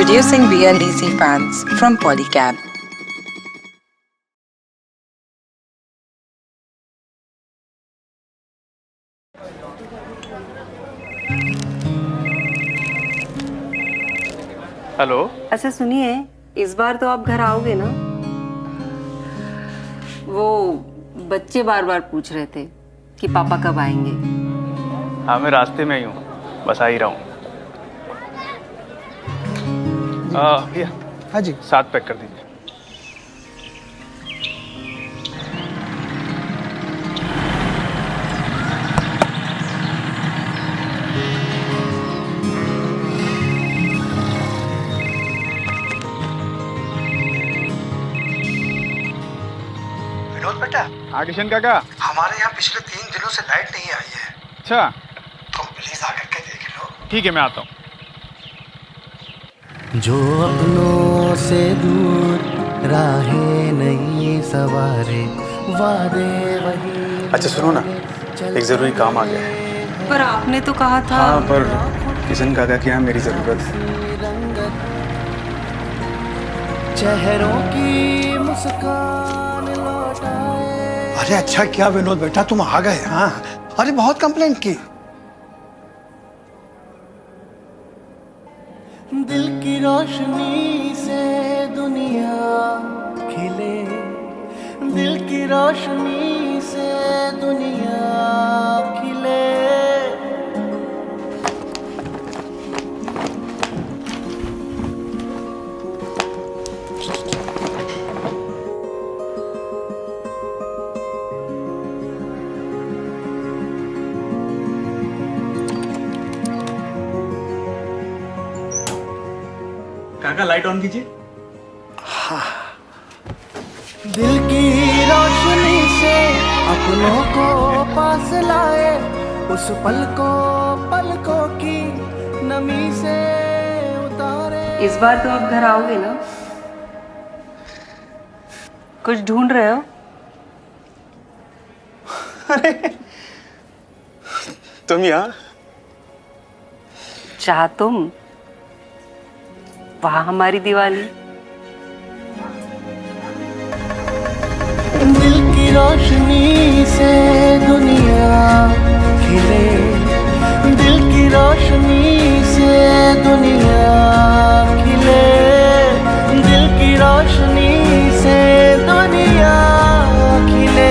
Introducing BLDC fans from Polycab. Hello. अच्छा सुनिए, इस बार तो आप घर आओगे ना? वो बच्चे बार बार पूछ रहे थे कि पापा कब आएंगे। हाँ, मैं रास्ते में ही हूँ, बस आ ही रहा हूँ। भैया, हाँ जी, 7 पैक कर दीजिए। विनोद बेटा। हाँ किशन काका। हमारे यहाँ पिछले 3 दिनों से लाइट नहीं आई है। अच्छा, तुम प्लीज आकर के देख लो। ठीक है, मैं आता हूँ। जो अपनों से दूर राहें नहीं सवारे, वादे वही। अच्छा सुनो ना, एक जरूरी काम आ गया है। पर आपने तो कहा था। हाँ, पर किशन काका के यहाँ मेरी जरूरत है। चेहरों की मुस्कान लौटाए। अरे अच्छा क्या विनोद बेटा, तुम आ गए। हाँ, अरे बहुत कंप्लेंट की। दिल की रोशनी से दुनिया खिले, दिल की रोशनी से दुनिया खिले। काका लाइट ऑन कीजिए। दिल की रोशनी से अपनों को पास लाए, उस पलकों की नमी से उतारे। इस बार तो आप घर आओगे ना? कुछ ढूंढ रहे हो? अरे तुम यहाँ? चाह तुम, वहाँ हमारी दिवाली। दिल की रोशनी से दुनिया खिले, दिल की रोशनी से दुनिया खिले, दिल की रोशनी से दुनिया खिले।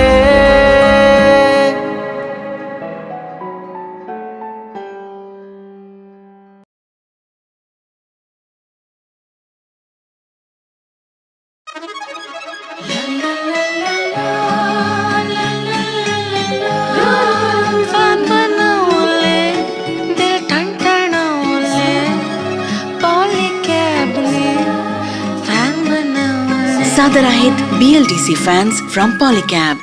सादर आहेत BLDC fans from Polycab.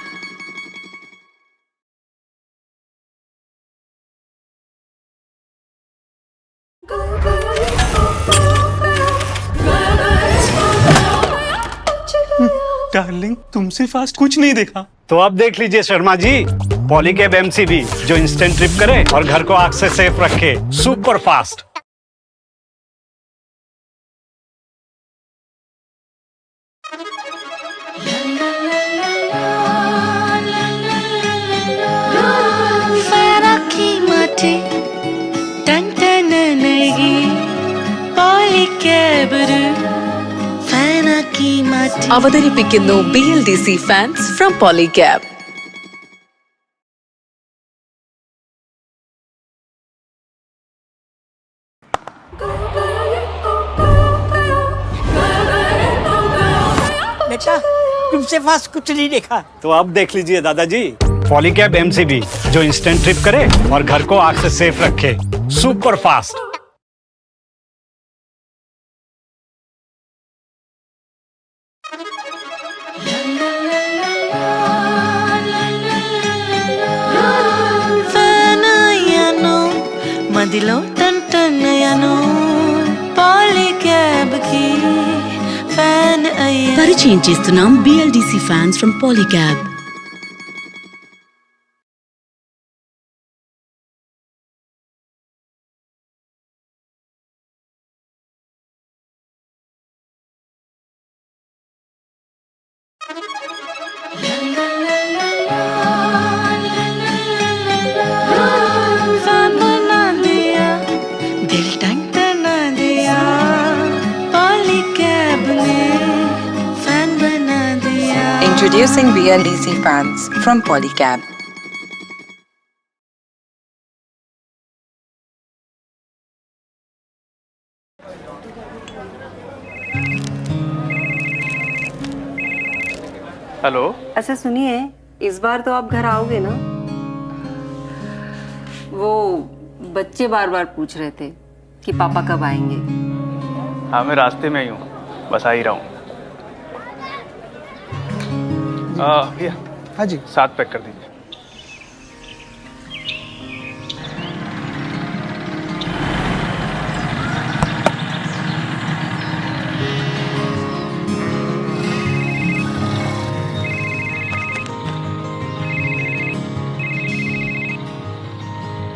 Darling, तुमसे फास्ट कुछ नहीं देखा। तो अब देख लीजिए शर्मा जी, पॉलीकैब MCB जो इंस्टेंट ट्रिप करे और घर को आग से सेफ रखे, सुपर फास्ट। അവതരിപ്പിക്കുന്നു BLDC fans from Polycab. बेटा, तुमसे फास्ट कुछ नहीं देखा। तो अब देख लीजिए दादाजी, पॉलीकैब MCB जो इंस्टेंट ट्रिप करे और घर को आग से सेफ रखे, सुपर फास्ट। మదిలో టంటన్నయను పాలీక్యాబ్ కి ఫ్యాన్ అయ్యా. పరిచయం చేస్తున్నాం BLDC fans from Polycab. Fan बना दिया, दिल टंटना दिया, पॉलीकैब ने फैन बना दिया। Introducing BLDC fans from Polycab. Hello. अच्छा सुनिए, इस बार तो आप घर आओगे ना? वो बच्चे बार बार पूछ रहे थे कि पापा कब आएंगे। हाँ, मैं रास्ते में ही हूँ, बस आ ही रहा हूँ। भैया, हाँ जी। 7 पैक कर दीजिए।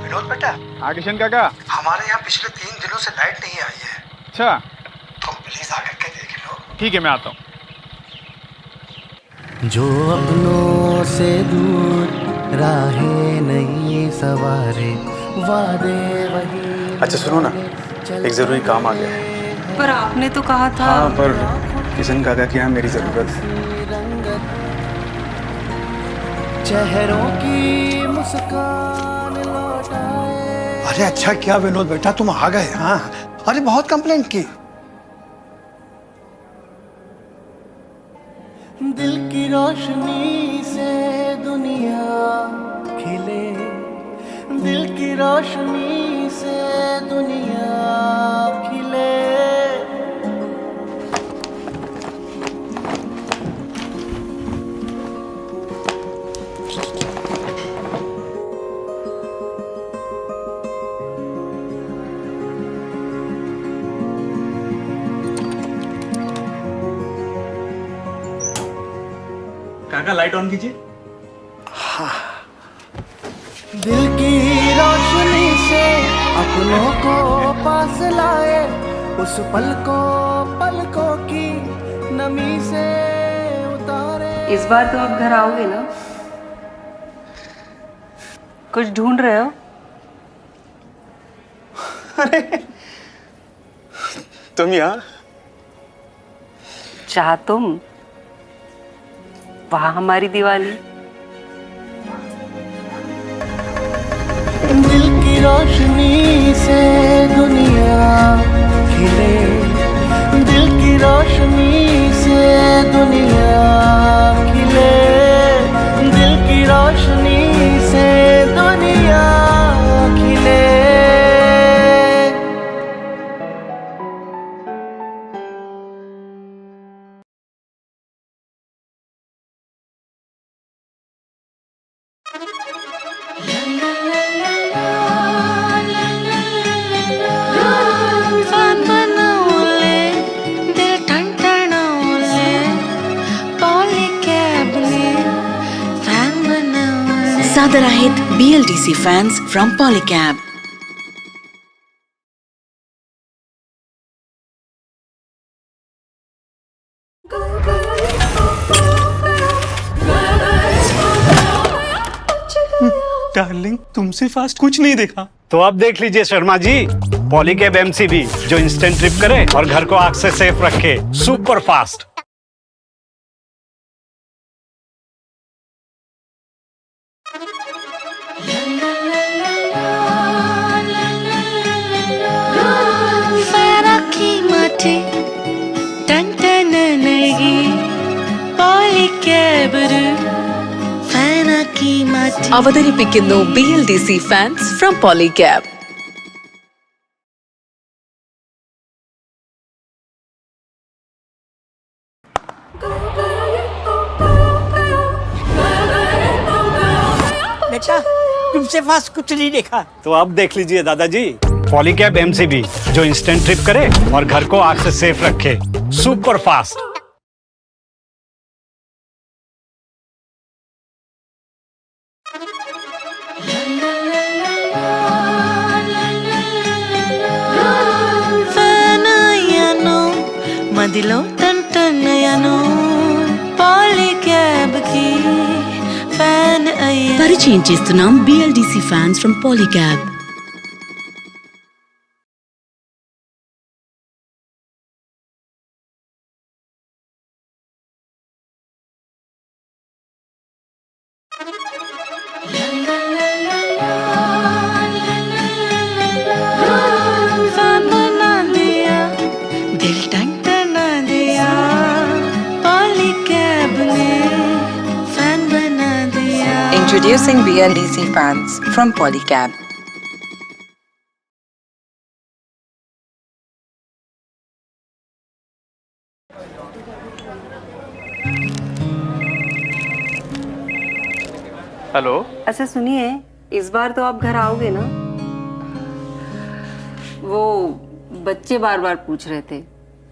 विनोद बेटा, हाँ किशन काका। हमारे यहाँ पिछले 3 दिनों से लाइट नहीं आई है। अच्छा, तुम प्लीज आकर के देख लो। ठीक है, मैं आता हूँ। जो अपनों से दूर राहें नहीं सवारे, वादे वही। अच्छा सुनो ना, एक जरूरी काम आ गया है। पर आपने तो कहा था। हाँ, पर किशन काका के यहाँ मेरी जरूरत है। चेहरों की मुस्कान लौटाए। अरे अच्छा क्या विनोद बेटा, तुम आ गए। हाँ, अरे बहुत कंप्लेंट की। दिल की रोशनी से दुनिया खिले, दिल की रोशनी से दुनिया खिले। काका लाइट ऑन कीजिए। दिल की रोशनी से अपनों को पास लाए, उस पलकों की नमी से उतारे। इस बार तो आप घर आओगे ना? कुछ ढूंढ रहे हो? अरे तुम यहाँ? चाह तुम, वहां हमारी दिवाली। दिल की रोशनी से दुनिया खिले, दिल की रोशनी से दुनिया खिले, दिल की रोशनी से दुनिया खिले। फैन बनाओले, दिल टंटनाओले, पॉलीकैब ने फॅन बनाओले. सादर आहेत BLDC fans from Polycab. Darling, तुमसे फास्ट कुछ नहीं देखा। तो अब देख लीजिए शर्मा जी, पॉलीकैब MCB जो इंस्टेंट ट्रिप करे और घर को आग से सेफ रखे, सुपर फास्ट। അവതരിപ്പിക്കുന്നു BLDC fans from Polycab. बेटा, तुमसे फास्ट कुछ नहीं देखा। तो अब देख लीजिए दादाजी, पॉलीकैब MCB जो इंस्टेंट ट्रिप करे और घर को आग से सेफ रखे, सुपर फास्ट। మదిలో తంటనయను పాలి పరిచయం చేస్తున్నాం BLDC fans from Polycab. Introducing BLDC fans from Polycab. Hello. अच्छा सुनिए, इस बार तो आप घर आओगे ना? वो बच्चे बार बार पूछ रहे थे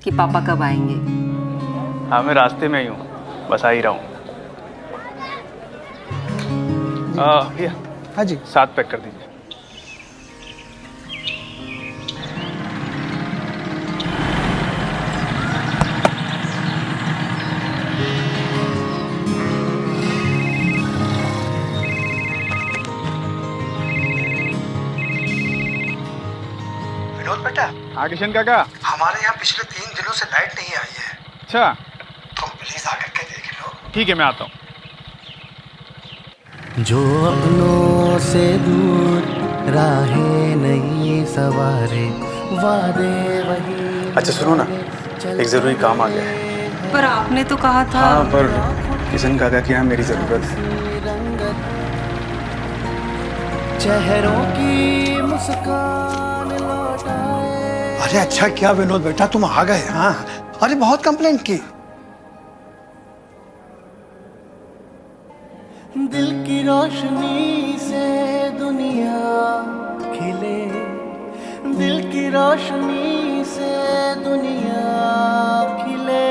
कि पापा कब आएंगे। हाँ, मैं रास्ते में ही हूँ, बस आ ही रहा हूँ। भैया, हाँ जी, 7 पैक कर दीजिए। विनोद बेटा, हाँ किशन काका। हमारे यहाँ पिछले 3 दिनों से लाइट नहीं आई है। अच्छा, तुम प्लीज आकर के देख लो। ठीक है, मैं आता हूँ। जो अपनों से दूर राहें नहीं सवारे, वादे वही। अच्छा सुनो ना, एक जरूरी काम आ गया है। पर आपने तो कहा था। हाँ, पर किशन काका के यहाँ मेरी जरूरत है। चेहरों की मुस्कान लौटाए। अरे अच्छा किया विनोद बेटा, तुम आ गए। हाँ, अरे बहुत कंप्लेंट की। दिल की रोशनी से दुनिया खिले, दिल की रोशनी से दुनिया खिले।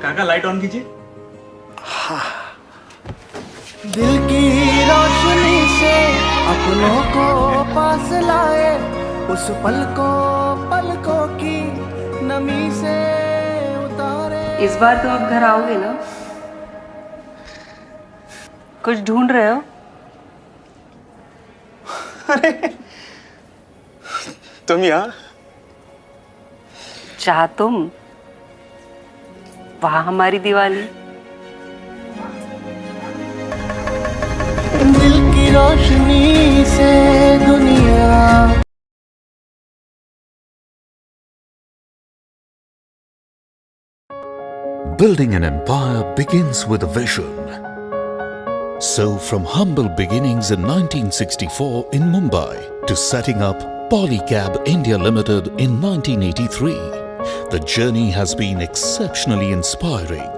काका लाइट ऑन कीजिए। दिल की रोशनी से अपनों को पास लाए, उस पलकों की नमी से उतारे। इस बार तो आप घर आओगे ना? कुछ ढूंढ रहे हो? अरे तुम यहाँ? चाह तुम, वहां हमारी दिवाली। दिल की रोशनी से दुनिया। Building an empire begins with a vision. So from humble beginnings in 1964 in Mumbai to setting up Polycab India Limited in 1983, the journey has been exceptionally inspiring.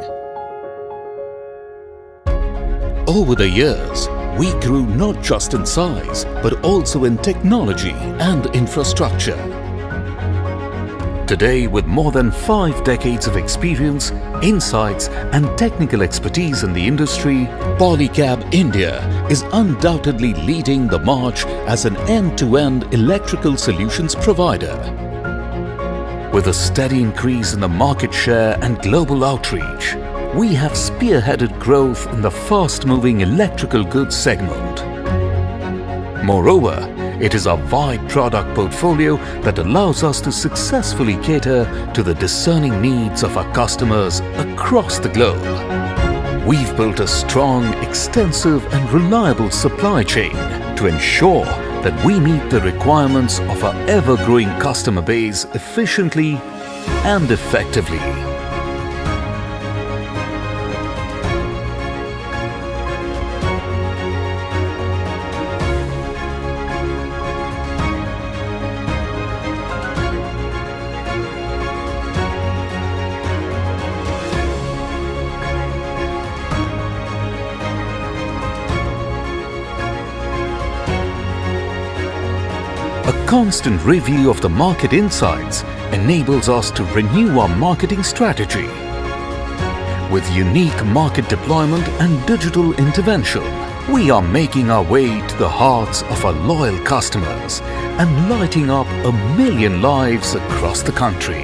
Over the years, we grew not just in size, but also in technology and infrastructure. Today, with more than 5 decades of experience, insights, and technical expertise in the industry, Polycab India is undoubtedly leading the march as an end-to-end electrical solutions provider. With a steady increase in the market share and global outreach, we have spearheaded growth in the fast-moving electrical goods segment. Moreover, it is our wide product portfolio that allows us to successfully cater to the discerning needs of our customers across the globe. We've built a strong, extensive and reliable supply chain to ensure that we meet the requirements of our ever-growing customer base efficiently and effectively. A constant review of the market insights enables us to renew our marketing strategy. With unique market deployment and digital intervention, we are making our way to the hearts of our loyal customers and lighting up 1 million lives across the country.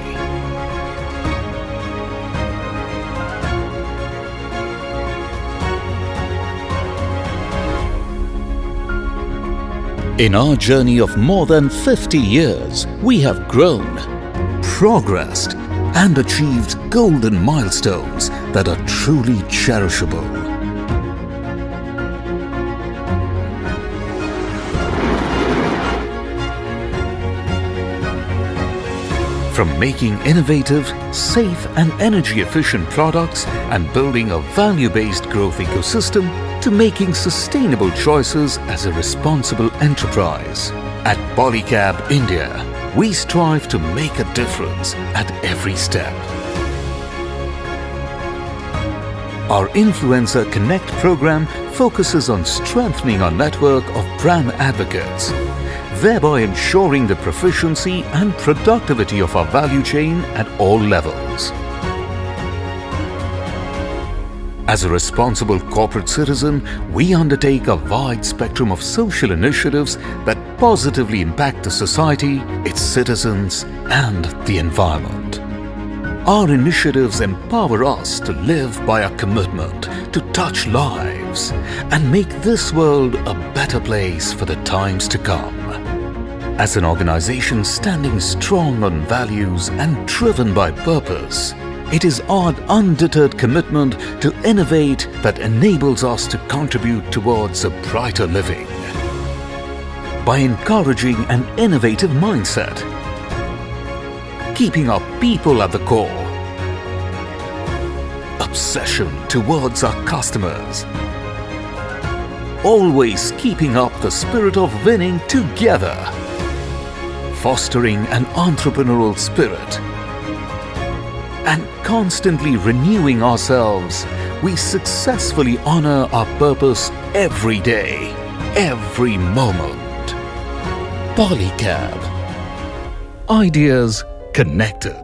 In our journey of more than 50 years, we have grown, progressed, and achieved golden milestones that are truly cherishable. From making innovative, safe and energy-efficient products and building a value-based growth ecosystem to making sustainable choices as a responsible enterprise. At Polycab India, we strive to make a difference at every step. Our Influencer Connect program focuses on strengthening our network of brand advocates, thereby ensuring the proficiency and productivity of our value chain at all levels. As a responsible corporate citizen, we undertake a wide spectrum of social initiatives that positively impact the society, its citizens, and the environment. Our initiatives empower us to live by our commitment to touch lives and make this world a better place for the times to come. As an organization standing strong on values and driven by purpose, it is our undeterred commitment to innovate that enables us to contribute towards a brighter living. By encouraging an innovative mindset, keeping our people at the core, obsession towards our customers, always keeping up the spirit of winning together, fostering an entrepreneurial spirit, and constantly renewing ourselves, we successfully honor our purpose every day, every moment. Polycab. Ideas connected.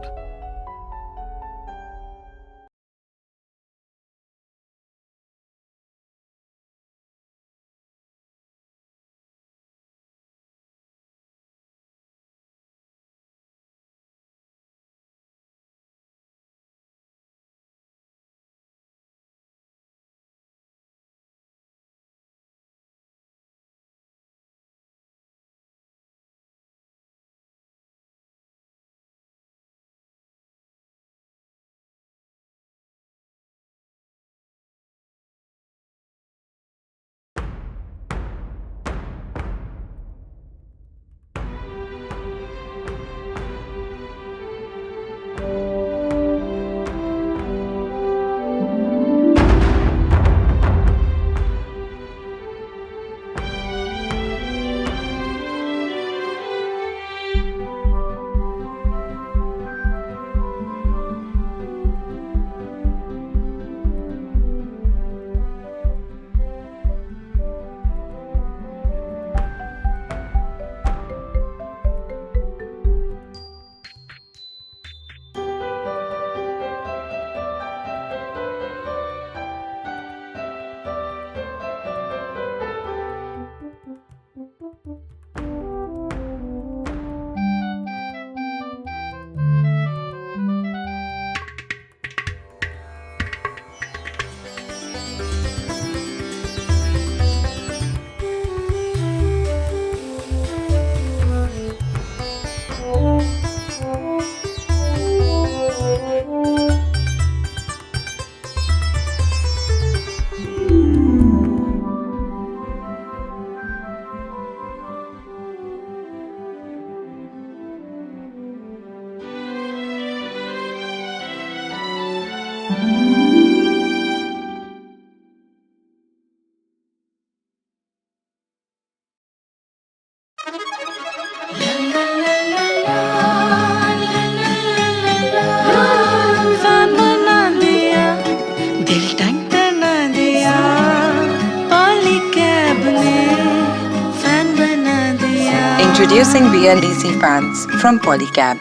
Introducing BLDC fans from Polycab.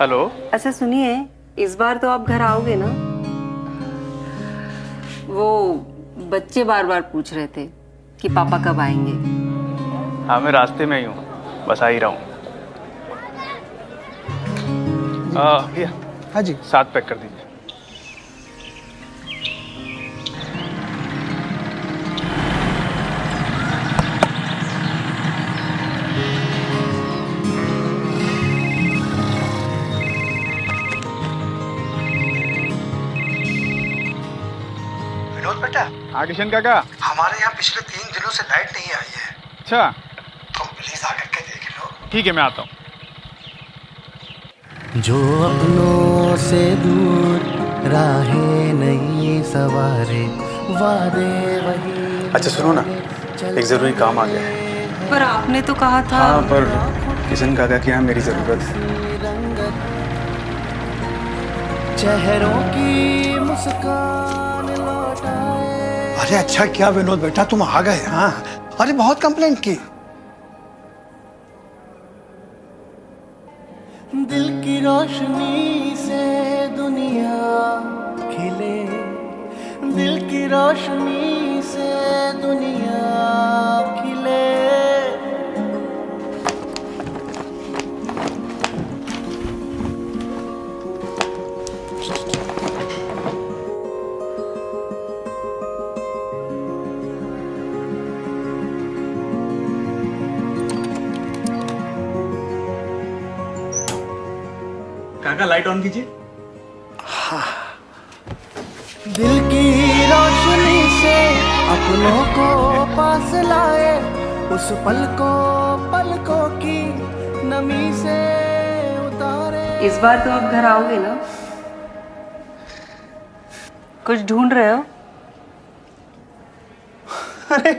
Hello. अच्छा सुनिए, इस बार तो आप घर आओगे ना? वो बच्चे बार बार पूछ रहे थे कि पापा कब आएंगे। हाँ, मैं रास्ते में ही हूँ, बस आ ही रहा हूँ। भैया हाँ जी। 7 पैक कर दीजिए। विनोद बेटा, हाँ किशन काका। हमारे यहाँ पिछले 3 दिनों से लाइट नहीं आई है। अच्छा तुम प्लीज आकर के देख लो। ठीक है, मैं आता हूँ। जो अपनों से दूर राहें नहीं सवारे, वादे वही। अच्छा सुनो ना, एक ज़रूरी काम आ गया है। पर आपने तो कहा था। हाँ, पर किशन काका की यहाँ मेरी ज़रूरत है। चेहरों की मुस्कान लौटाए। अरे अच्छा क्या विनोद बेटा, तुम आ गए। हाँ, अरे बहुत कंप्लेंट की। दिल की रोशनी से दुनिया खिले, दिल की रोशनी से दुनिया खिले। काका लाइट ऑन कीजिए। दिल की रोशनी से अपनों को पास लाए, उस पलकों की नमी से उतारे। इस बार तो आप घर आओगे ना? कुछ ढूंढ रहे हो? अरे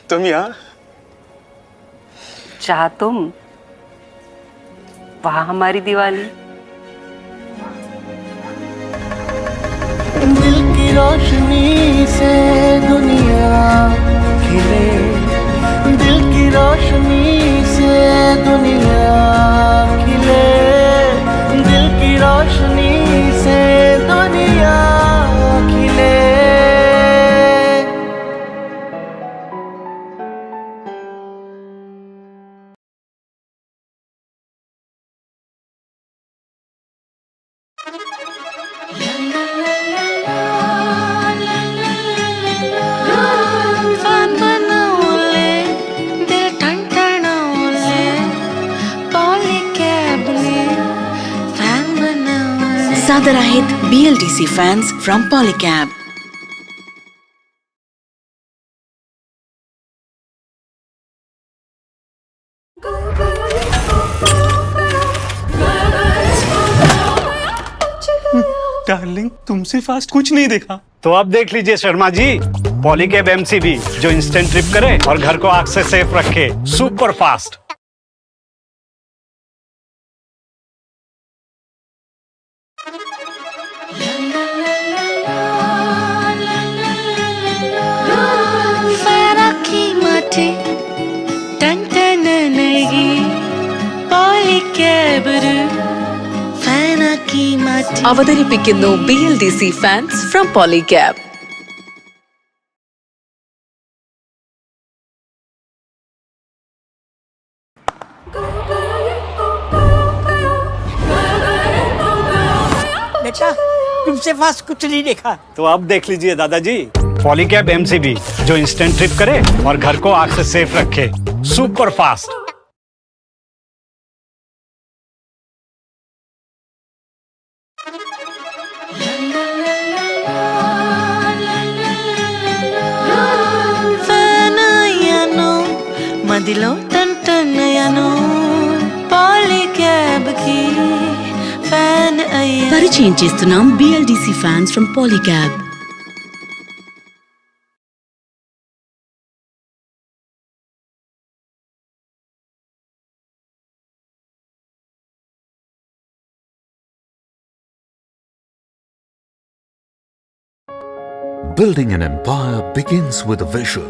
तुम यहाँ? चाह तुम, वहां हमारी दिवाली। दिल की रोशनी से दुनिया खिले, दिल की रोशनी से दुनिया खिले, दिल की रोशनी से दुनिया खिले। Saadar आहेत BLDC fans from Polycab. Darling, तुमसे फास्ट कुछ नहीं देखा। तो अब देख लीजिए शर्मा जी, पॉलीकैब MCB जो इंस्टेंट ट्रिप करे और घर को आग से सेफ रखे, सुपर फास्ट। അവതരിപ്പിക്കുന്നു BLDC fans from Polycab. बेटा, तुमसे फास्ट कुछ नहीं देखा। तो अब देख लीजिए दादाजी, पॉलीकैब MCB जो इंस्टेंट ट्रिप करे और घर को आग से सेफ रखे, सुपर फास्ट। మదిలో టంటనయను పాలీక్యాబ్ కి ఫ్యాన్ అయ్యా. పరిచయం చేస్తున్నాం BLDC fans from Polycab. Building an empire begins with a vision.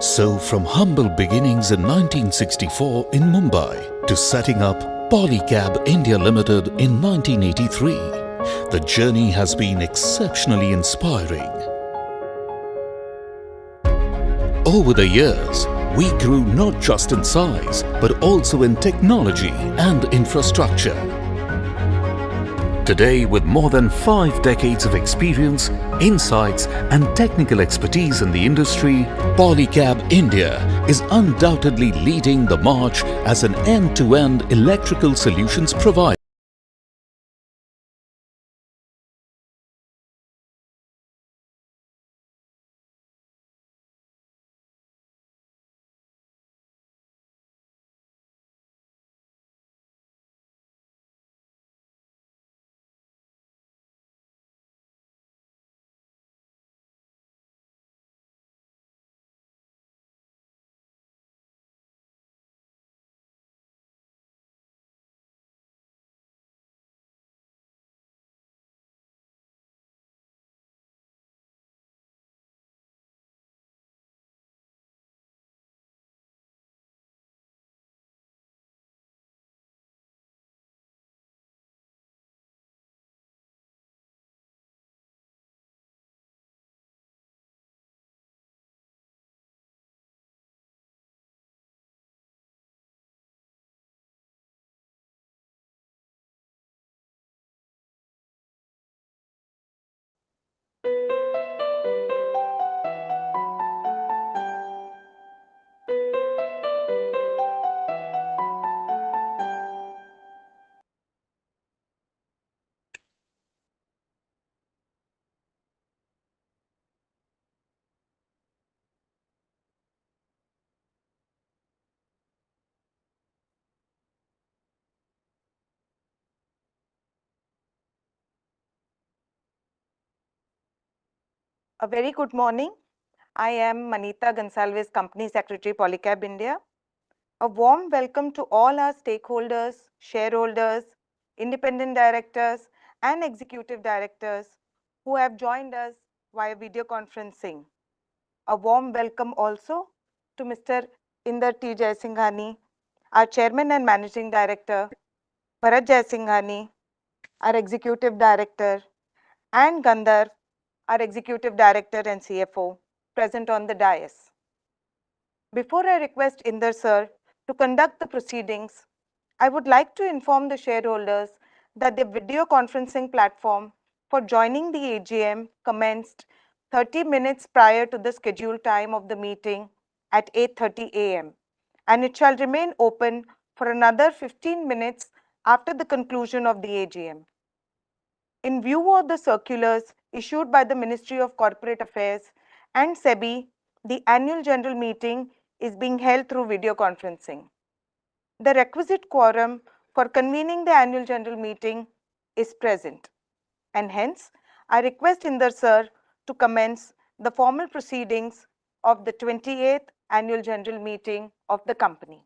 So, from humble beginnings in 1964 in Mumbai to setting up Polycab India Limited in 1983, the journey has been exceptionally inspiring. Over the years, we grew not just in size but also in technology and infrastructure. Today, with more than 5 decades of experience, insights, and technical expertise in the industry, Polycab India is undoubtedly leading the march as an end-to-end electrical solutions provider. A very good morning. I am Manita Gonsalves, Company Secretary, Polycab India. A warm welcome to all our stakeholders, shareholders, independent directors, and executive directors who have joined us via video conferencing. A warm welcome also to Mr. Inder T. Jaisinghani, our Chairman and Managing Director, Bharat Jaisinghani, our Executive Director, and Gandharv, our Executive Director and CFO, present on the dais. Before I request Inder sir to conduct the proceedings, I would like to inform the shareholders that the video conferencing platform for joining the AGM commenced 30 minutes prior to the scheduled time of the meeting at 8:30 a.m. and it shall remain open for another 15 minutes after the conclusion of the AGM. In view of the circulars issued by the Ministry of Corporate Affairs and SEBI, the annual general meeting is being held through video conferencing. The requisite quorum for convening the annual general meeting is present, and hence I request Inder sir to commence the formal proceedings of the 28th annual general meeting of the company.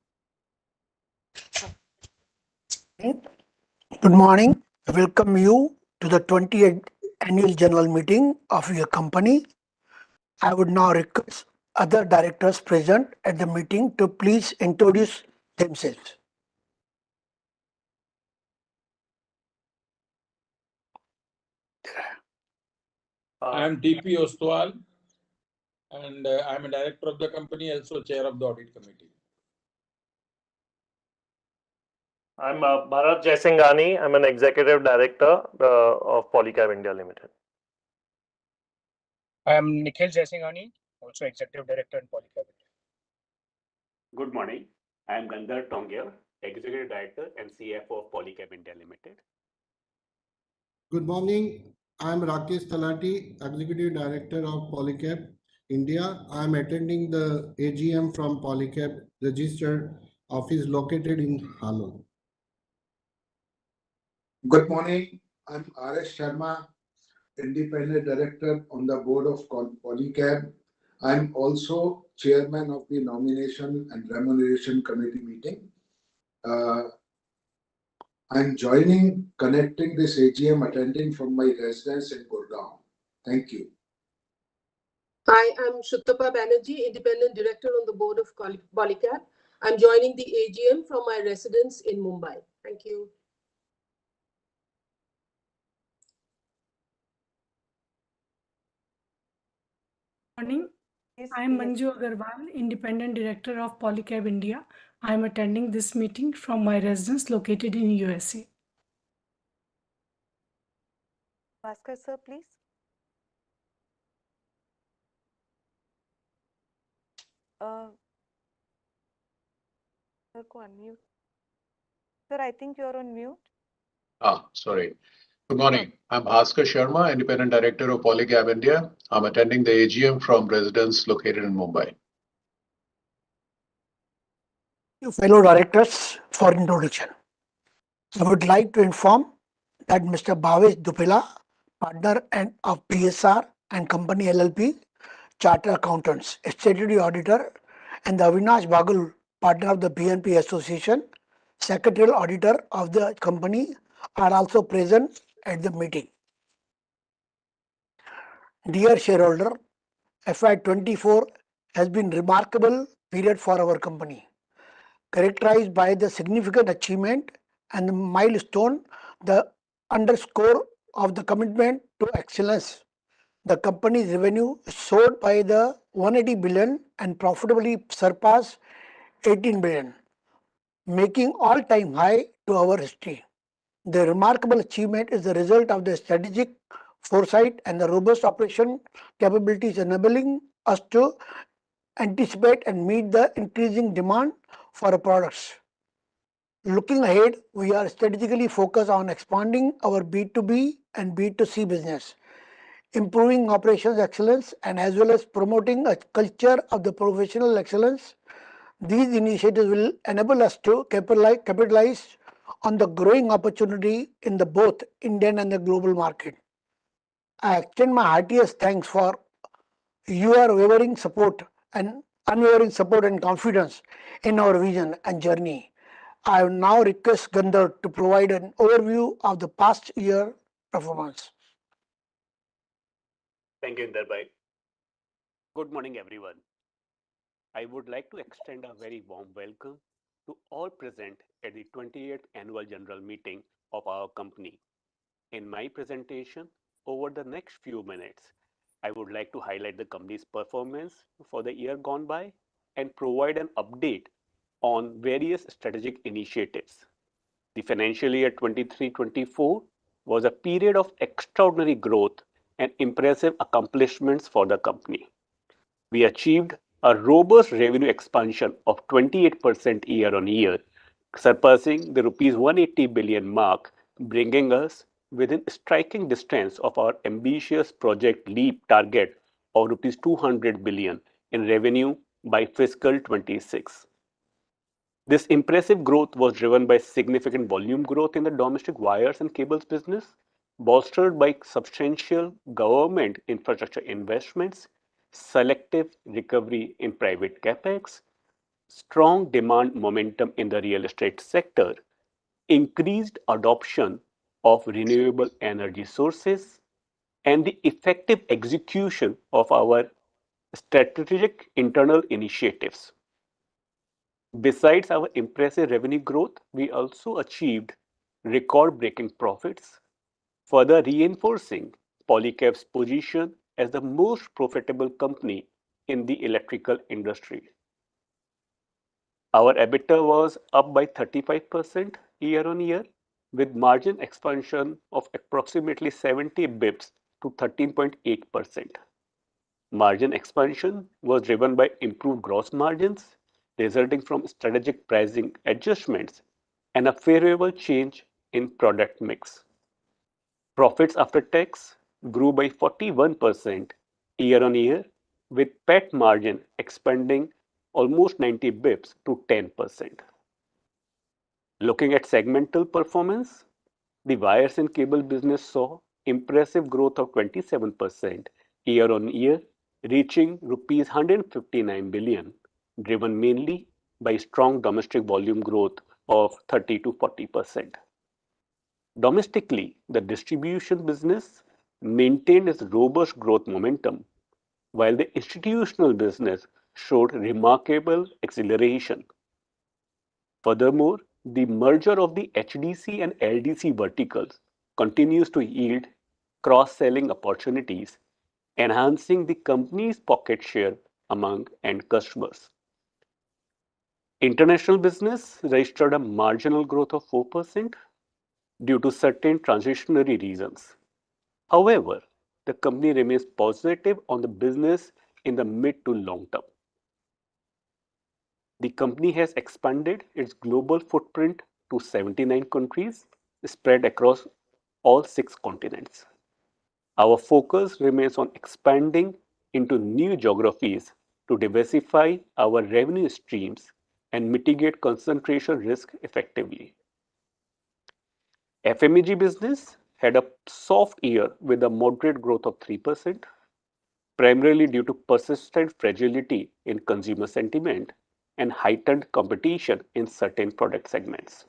Good morning. I welcome you to the 28th annual general meeting of your company. I would now request other directors present at the meeting to please introduce themselves. I am TP Ostwal, and I am a director of the company, also chair of the audit committee. I'm Bharat Jaisinghani. I'm an executive director of Polycab India Limited. I am Nikhil Jaisinghani, also executive director in Polycab. Good morning. I am Gandharv Tongia, executive director and CFO of Polycab India Limited. Good morning. I am Rakesh Talati, executive director of Polycab India. I am attending the AGM from Polycab registered office located in Halol. Good morning. I'm R.S. Sharma, independent director on the board of Polycab. I'm also chairman of the nomination and remuneration committee meeting. I'm connecting this AGM, attending from my residence in Gurgaon. Thank you. Hi, I'm Shuttapa Banerjee, Independent Director on the Board of Polycab. I'm joining the AGM from my residence in Mumbai. Thank you. Morning. I am Manju Agarwal, Independent Director of Polycab India. I am attending this meeting from my residence located in USA. Bhaskar sir, please. Sir, ko unmute. Sir, I think you're on mute. Sorry. Good morning. I'm Bhaskar Sharma, Independent Director of Polycab India. I'm attending the AGM from residence located in Mumbai. You fellow directors for introduction. I would like to inform that Mr. Bhavesh Dupela, partner of PSR and Company LLP, Chartered Accountants, Statutory Auditor, and the Avinash Bagul, partner of the BNP Association, Secretarial Auditor of the company, are also present at the meeting. Dear shareholder, FY24 has been a remarkable period for our company, characterized by the significant achievement and the milestone, the underscore of the commitment to excellence. The company's revenue soared by the 180 billion and profitably surpassed 18 billion, making all-time high to our history. The remarkable achievement is the result of the strategic foresight and the robust operation capabilities enabling us to anticipate and meet the increasing demand for our products. Looking ahead, we are strategically focused on expanding our B2B and B2C business, improving operations excellence, and as well as promoting a culture of the professional excellence. These initiatives will enable us to capitalize on the growing opportunity in the both Indian and the global market. I extend my heartiest thanks for your unwavering support and confidence in our vision and journey. I will now request Gandhar to provide an overview of the past year performance. Thank you, Inderbhai. Good morning, everyone. I would like to extend a very warm welcome to all present at the 28th Annual General Meeting of our company. In my presentation, over the next few minutes, I would like to highlight the company's performance for the year gone by and provide an update on various strategic initiatives. The financial year 23-24 was a period of extraordinary growth and impressive accomplishments for the company. We achieved a robust revenue expansion of 28% year-on-year, surpassing the rupees 180 billion mark, bringing us within striking distance of our ambitious Project LEAP target of rupees 200 billion in revenue by fiscal 26. This impressive growth was driven by significant volume growth in the domestic wires and cables business, bolstered by substantial government infrastructure investments, selective recovery in private capex, strong demand momentum in the real estate sector, increased adoption of renewable energy sources, and the effective execution of our strategic internal initiatives. Besides our impressive revenue growth, we also achieved record-breaking profits, further reinforcing Polycab's position as the most profitable company in the electrical industry. Our EBITDA was up by 35% year-on-year, with margin expansion of approximately 70 bips to 13.8%. Margin expansion was driven by improved gross margins, resulting from strategic pricing adjustments and a favorable change in product mix. Profits after tax grew by 41% year-on-year, with PAT margin expanding almost 90 bips to 10%. Looking at segmental performance, the wires and cable business saw impressive growth of 27% year-on-year, reaching rupees 159 billion, driven mainly by strong domestic volume growth of 30 to 40%. Domestically, the distribution business maintained its robust growth momentum, while the institutional business showed remarkable acceleration. Furthermore, the merger of the HDC and LDC verticals continues to yield cross-selling opportunities, enhancing the company's pocket share among end customers. International business registered a marginal growth of 4% due to certain transitionary reasons. However, the company remains positive on the business in the mid to long term. The company has expanded its global footprint to 79 countries spread across all 6 continents. Our focus remains on expanding into new geographies to diversify our revenue streams and mitigate concentration risk effectively. FMEG business had a soft year with a moderate growth of 3%, primarily due to persistent fragility in consumer sentiment and heightened competition in certain product segments.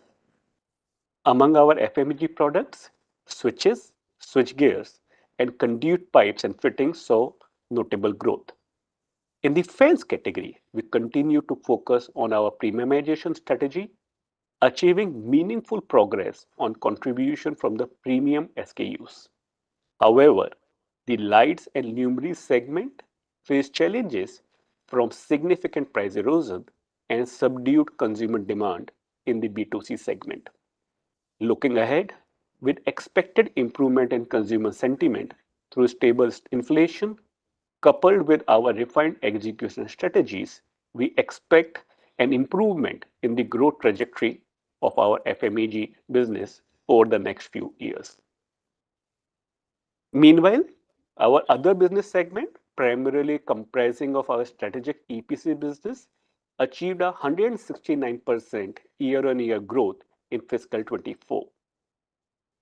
Among our FMEG products, switches, switchgears, and conduit pipes and fittings saw notable growth. In the fans category, we continue to focus on our premiumization strategy, achieving meaningful progress on contribution from the premium SKUs. However, the lights and luminaires segment faced challenges from significant price erosion and subdued consumer demand in the B2C segment. Looking ahead, with expected improvement in consumer sentiment through stable inflation, coupled with our refined execution strategies, we expect an improvement in the growth trajectory of our FMEG business over the next few years. Meanwhile, our other business segment, primarily comprising of our strategic EPC business, achieved a 169% year-on-year growth in fiscal 24.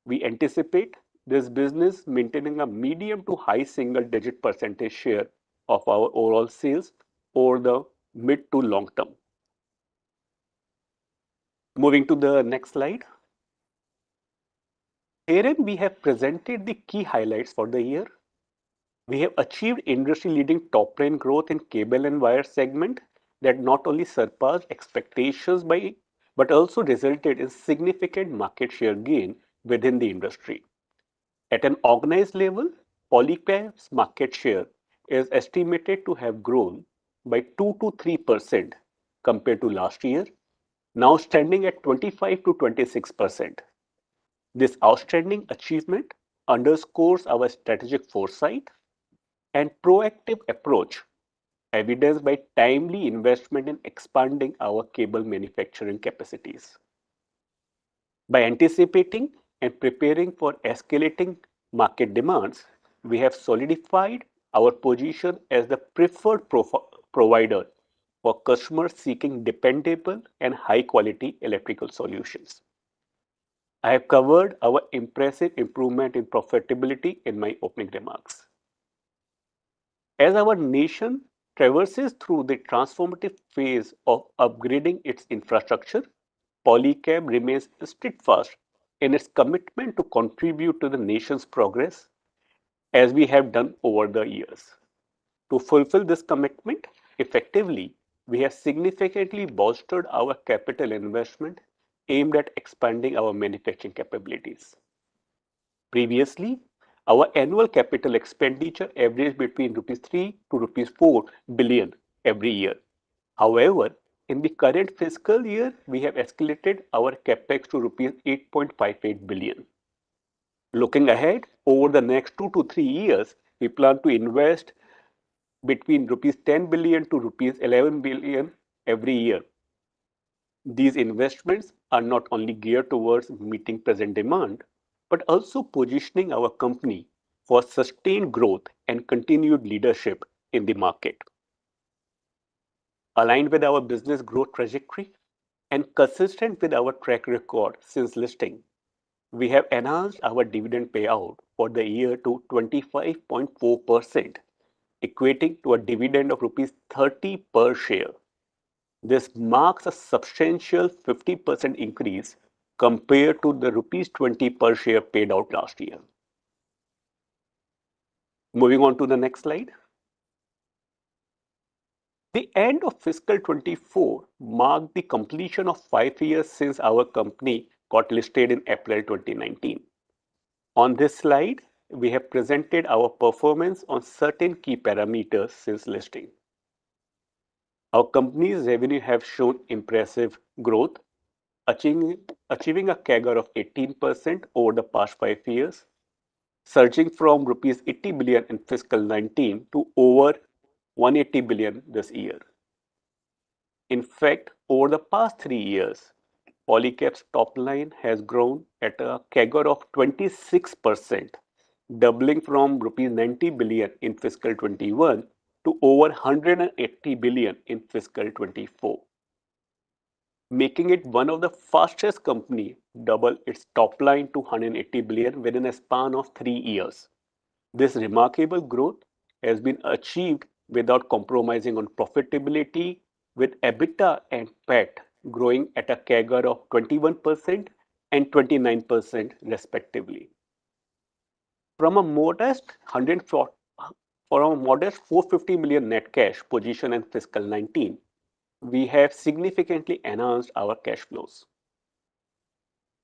We anticipate this business maintaining a medium to high single-digit percentage share of our overall sales over the mid to long term. Moving to the next slide. Herein we have presented the key highlights for the year. We have achieved industry-leading top-line growth in cable and wire segment that not only surpassed expectations but also resulted in significant market share gain within the industry. At an organized level, Polycab's market share is estimated to have grown by 2 to 3% compared to last year, now standing at 25 to 26%. This outstanding achievement underscores our strategic foresight and proactive approach, evidenced by timely investment in expanding our cable manufacturing capacities. By anticipating and preparing for escalating market demands, we have solidified our position as the preferred provider for customers seeking dependable and high-quality electrical solutions. I have covered our impressive improvement in profitability in my opening remarks. As our nation traverses through the transformative phase of upgrading its infrastructure, Polycab remains steadfast in its commitment to contribute to the nation's progress as we have done over the years. To fulfill this commitment effectively, we have significantly bolstered our capital investment aimed at expanding our manufacturing capabilities. Previously, our annual capital expenditure averaged between rupees 3 to rupees 4 billion every year. However, in the current fiscal year, we have escalated our capex to rupees 8.58 billion. Looking ahead, over the next 2 to 3 years, we plan to invest between rupees 10 billion to rupees 11 billion every year. These investments are not only geared towards meeting present demand, but also positioning our company for sustained growth and continued leadership in the market. Aligned with our business growth trajectory and consistent with our track record since listing, we have enhanced our dividend payout for the year to 25.4%, equating to a dividend of rupees 30 per share. This marks a substantial 50% increase compared to the rupees 20 per share paid out last year. Moving on to the next slide. The end of fiscal 24 marked the completion of 5 years since our company got listed in April 2019. On this slide, we have presented our performance on certain key parameters since listing. Our company's revenue have shown impressive growth, achieving a CAGR of 18% over the past 5 years, surging from rupees 80 billion in fiscal 19 to over 180 billion this year. In fact, over the past 3 years, Polycab's top line has grown at a CAGR of 26%, doubling from rupees 90 billion in fiscal 21 to over 180 billion in fiscal 24, making it one of the fastest company double its top line to 180 billion within a span of 3 years. This remarkable growth has been achieved without compromising on profitability, with EBITDA and PAT growing at a CAGR of 21% and 29% respectively. From a modest 450 million net cash position in fiscal 19, we have significantly enhanced our cash flows.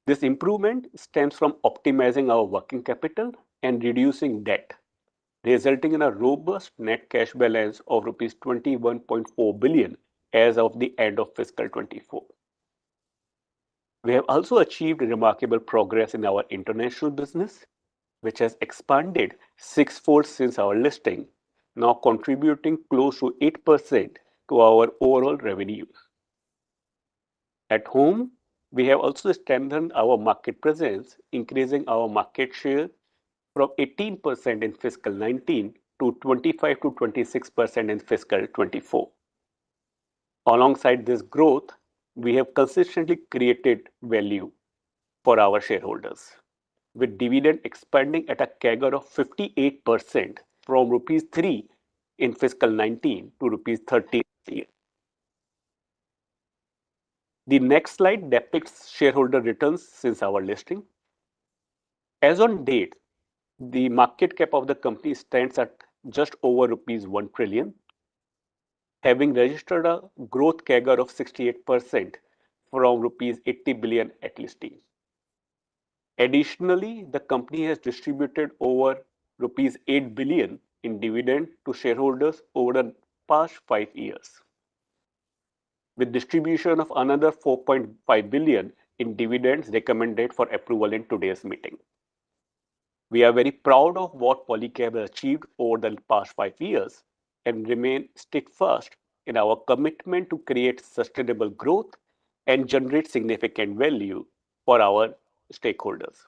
This improvement stems from optimizing our working capital and reducing debt, resulting in a robust net cash balance of rupees 21.4 billion as of the end of fiscal 24. We have also achieved remarkable progress in our international business, which has expanded sixfold since our listing, now contributing close to 8% to our overall revenues. At home, we have also strengthened our market presence, increasing our market share from 18% in fiscal 19 to 25 to 26% in fiscal 24. Alongside this growth, we have consistently created value for our shareholders, with dividend expanding at a CAGR of 58% from rupees 3 in fiscal 19 to rupees 30 this year. The next slide depicts shareholder returns since our listing. As on date, the market cap of the company stands at just over rupees 1 trillion, having registered a growth CAGR of 68% from rupees 80 billion at listing. Additionally, the company has distributed over rupees 8 billion in dividend to shareholders over the past 5 years, with distribution of another 4.5 billion in dividends recommended for approval in today's meeting. We are very proud of what Polycab has achieved over the past 5 years and remain steadfast in our commitment to create sustainable growth and generate significant value for our stakeholders.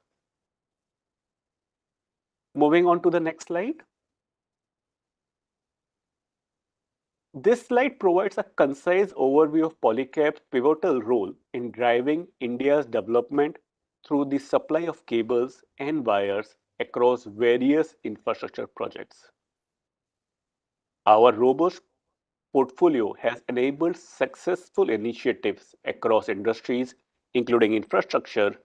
Moving on to the next slide. This slide provides a concise overview of Polycab's pivotal role in driving India's development through the supply of cables and wires across various infrastructure projects. Our robust portfolio has enabled successful initiatives across industries, including infrastructure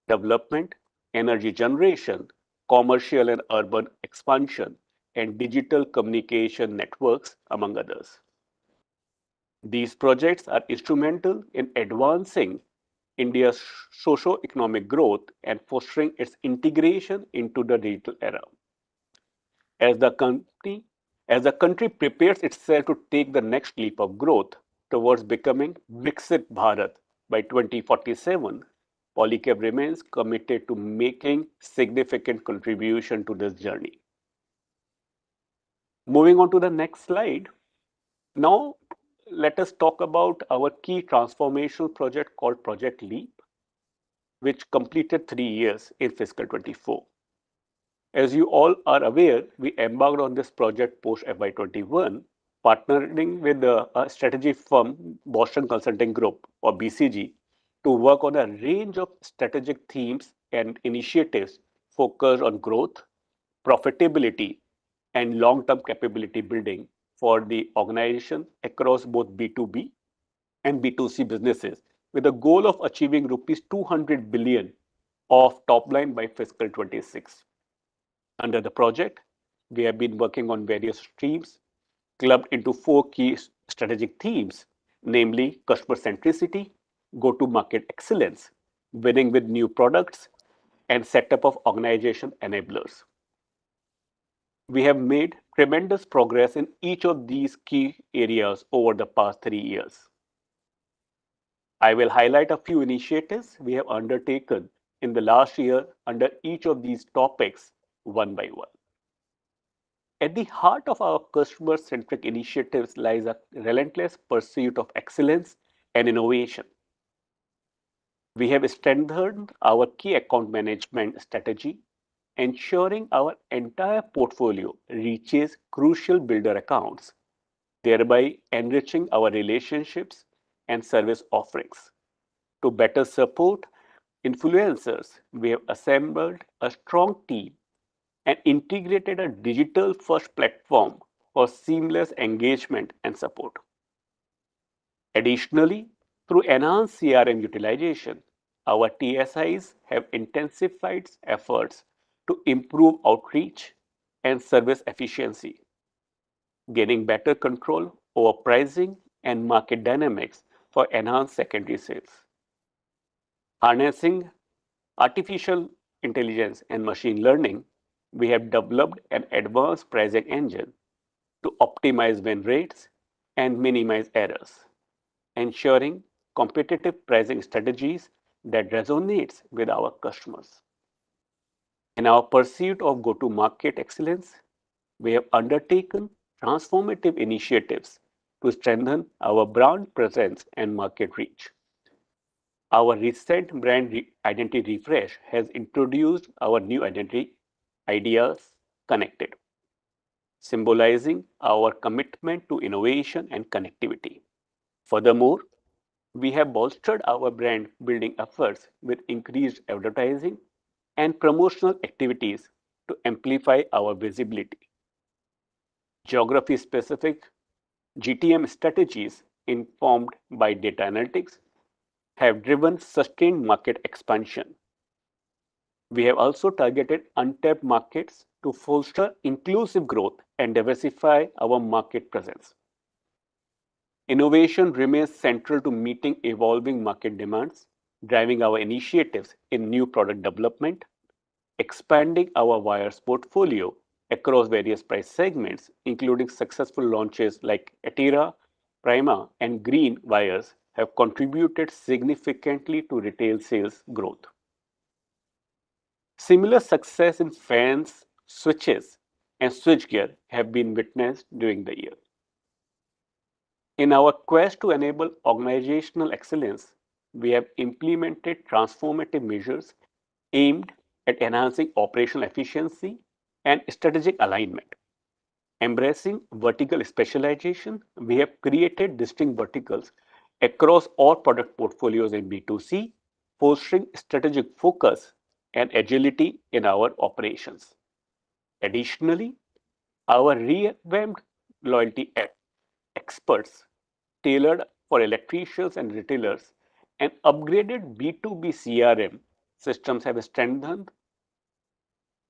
development, energy generation, commercial and urban expansion, and digital communication networks, among others. These projects are instrumental in advancing India's socio-economic growth and fostering its integration into the digital era. As the country prepares itself to take the next leap of growth towards becoming Viksit Bharat by 2047, Polycab remains committed to making significant contribution to this journey. Moving on to the next slide. Now, let us talk about our key transformational project called Project Leap, which completed 3 years in fiscal 24. As you all are aware, we embarked on this project post FY21, partnering with a strategy firm, Boston Consulting Group, or BCG, to work on a range of strategic themes and initiatives focused on growth, profitability, and long-term capability building for the organization across both B2B and B2C businesses, with a goal of achieving rupees 200 billion of top line by fiscal 26. Under the project, we have been working on various streams clubbed into 4 key strategic themes, namely customer centricity, go-to-market excellence, winning with new products, and setup of organization enablers. We have made tremendous progress in each of these key areas over the past 3 years. I will highlight a few initiatives we have undertaken in the last year under each of these topics one by one. At the heart of our customer-centric initiatives lies a relentless pursuit of excellence and innovation. We have strengthened our key account management strategy, ensuring our entire portfolio reaches crucial builder accounts, thereby enriching our relationships and service offerings. To better support influencers, we have assembled a strong team and integrated a digital-first platform for seamless engagement and support. Additionally, through enhanced CRM utilization, our TSIs have intensified efforts to improve outreach and service efficiency, gaining better control over pricing and market dynamics for enhanced secondary sales. Harnessing artificial intelligence and machine learning, we have developed an advanced pricing engine to optimize win rates and minimize errors, ensuring competitive pricing strategies that resonates with our customers. In our pursuit of go-to-market excellence, we have undertaken transformative initiatives to strengthen our brand presence and market reach. Our recent brand identity refresh has introduced our new identity, Ideas Connected, symbolizing our commitment to innovation and connectivity. Furthermore, we have bolstered our brand building efforts with increased advertising and promotional activities to amplify our visibility. Geography-specific GTM strategies informed by data analytics have driven sustained market expansion. We have also targeted untapped markets to foster inclusive growth and diversify our market presence. Innovation remains central to meeting evolving market demands, driving our initiatives in new product development, expanding our wires portfolio across various price segments, including successful launches like Atira, Prima, and Green wires have contributed significantly to retail sales growth. Similar success in fans, switches, and switchgear have been witnessed during the year. In our quest to enable organizational excellence, we have implemented transformative measures aimed at enhancing operational efficiency and strategic alignment. Embracing vertical specialization, we have created distinct verticals across all product portfolios in B2C, fostering strategic focus and agility in our operations. Additionally, our revamped loyalty app, Experts, tailored for electricians and retailers, and upgraded B2B CRM systems have strengthened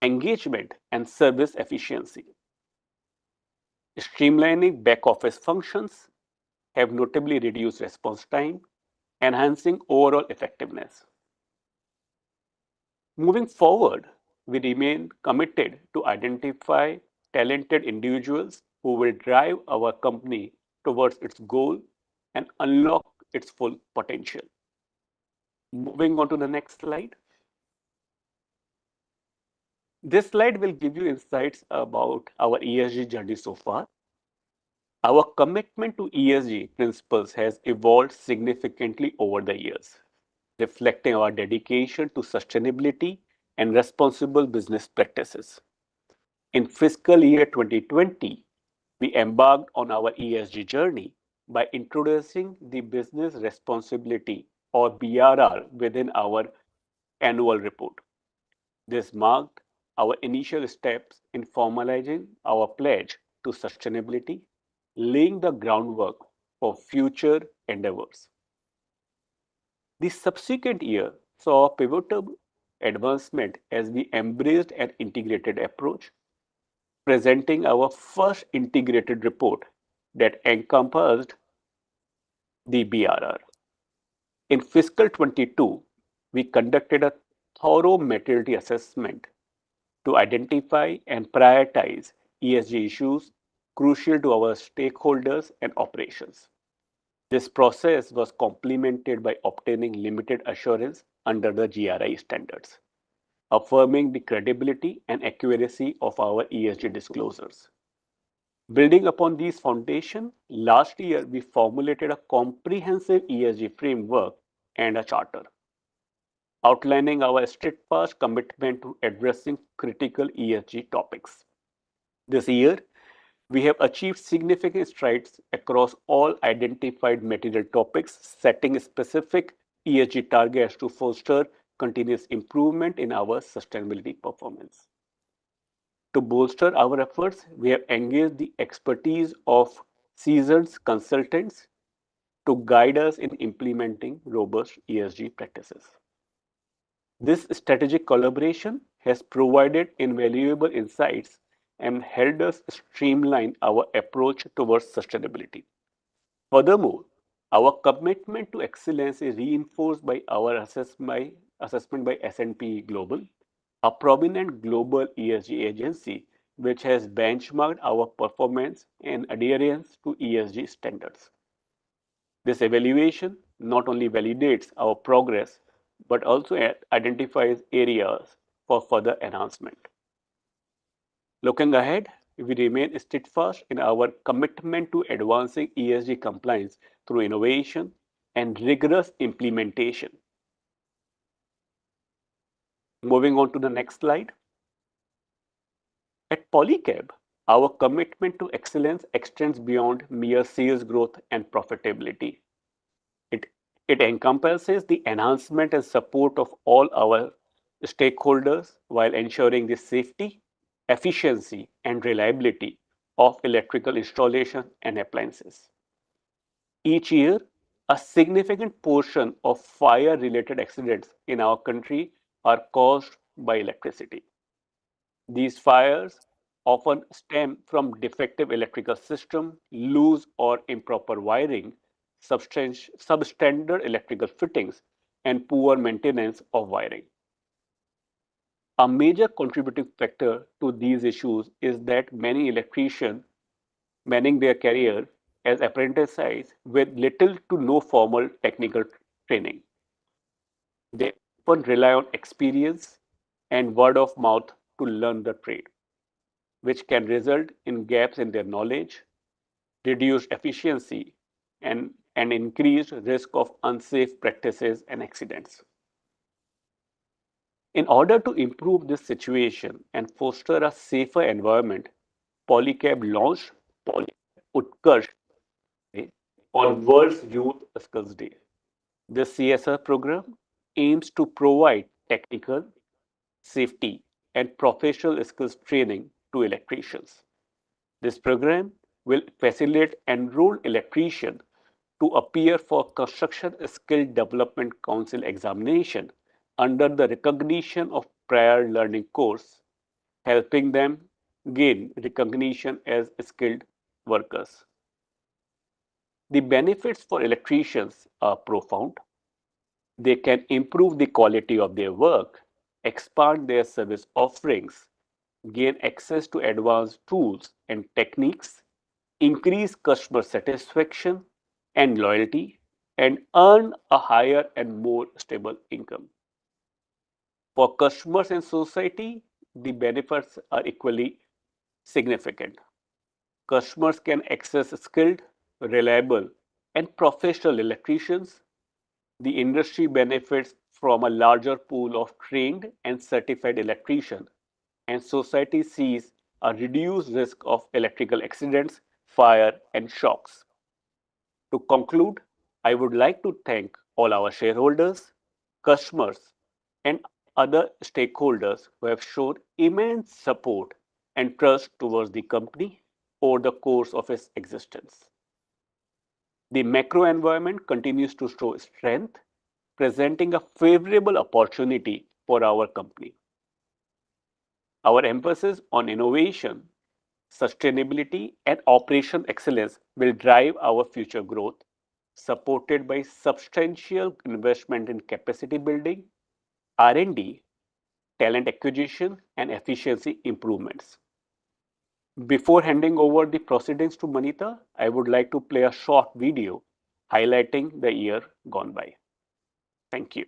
engagement and service efficiency. Streamlining back office functions have notably reduced response time, enhancing overall effectiveness. Moving forward, we remain committed to identify talented individuals who will drive our company towards its goal and unlock its full potential. Moving on to the next slide. This slide will give you insights about our ESG journey so far. Our commitment to ESG principles has evolved significantly over the years, reflecting our dedication to sustainability and responsible business practices. In fiscal year 2020, we embarked on our ESG journey by introducing the Business Responsibility or BRR within our annual report. This marked our initial steps in formalizing our pledge to sustainability, laying the groundwork for future endeavors. The subsequent year saw a pivotal advancement as we embraced an integrated approach, presenting our first integrated report that encompassed the BRR. In fiscal 22, we conducted a thorough materiality assessment to identify and prioritize ESG issues crucial to our stakeholders and operations. This process was complemented by obtaining limited assurance under the GRI standards, affirming the credibility and accuracy of our ESG disclosures. Building upon these foundations, last year we formulated a comprehensive ESG framework and a charter, outlining our steadfast commitment to addressing critical ESG topics. This year, we have achieved significant strides across all identified material topics, setting specific ESG targets to foster continuous improvement in our sustainability performance. To bolster our efforts, we have engaged the expertise of seasoned consultants to guide us in implementing robust ESG practices. This strategic collaboration has provided invaluable insights and helped us streamline our approach towards sustainability. Furthermore, our commitment to excellence is reinforced by our assessment by S&P Global, a prominent global ESG agency which has benchmarked our performance and adherence to ESG standards. This evaluation not only validates our progress but also identifies areas for further enhancement. Looking ahead, we remain steadfast in our commitment to advancing ESG compliance through innovation and rigorous implementation. Moving on to the next slide. At Polycab, our commitment to excellence extends beyond mere sales growth and profitability. It encompasses the enhancement and support of all our stakeholders while ensuring the safety, efficiency, and reliability of electrical installation and appliances. Each year, a significant portion of fire-related accidents in our country are caused by electricity. These fires often stem from defective electrical system, loose or improper wiring, substandard electrical fittings, and poor maintenance of wiring. A major contributing factor to these issues is that many electricians manning their career as apprentices with little to no formal technical training. They often rely on experience and word of mouth to learn the trade, which can result in gaps in their knowledge, reduced efficiency, and an increased risk of unsafe practices and accidents. In order to improve this situation and foster a safer environment, Polycab launched Polycab Utkarsh on World's Youth Skills Day. This CSR program aims to provide technical, safety, and professional skills training to electricians. This program will facilitate enrolled electricians to appear for Construction Skill Development Council examination under the recognition of prior learning course, helping them gain recognition as skilled workers. The benefits for electricians are profound. They can improve the quality of their work, expand their service offerings, gain access to advanced tools and techniques, increase customer satisfaction and loyalty, and earn a higher and more stable income. For customers and society, the benefits are equally significant. Customers can access skilled, reliable, and professional electricians. The industry benefits from a larger pool of trained and certified electricians, and society sees a reduced risk of electrical accidents, fire, and shocks. To conclude, I would like to thank all our shareholders, customers, and other stakeholders who have shown immense support and trust towards the company over the course of its existence. The macro environment continues to show strength, presenting a favorable opportunity for our company. Our emphasis on innovation, sustainability, and operation excellence will drive our future growth, supported by substantial investment in capacity building, R&D, talent acquisition, and efficiency improvements. Before handing over the proceedings to Manita, I would like to play a short video highlighting the year gone by. Thank you.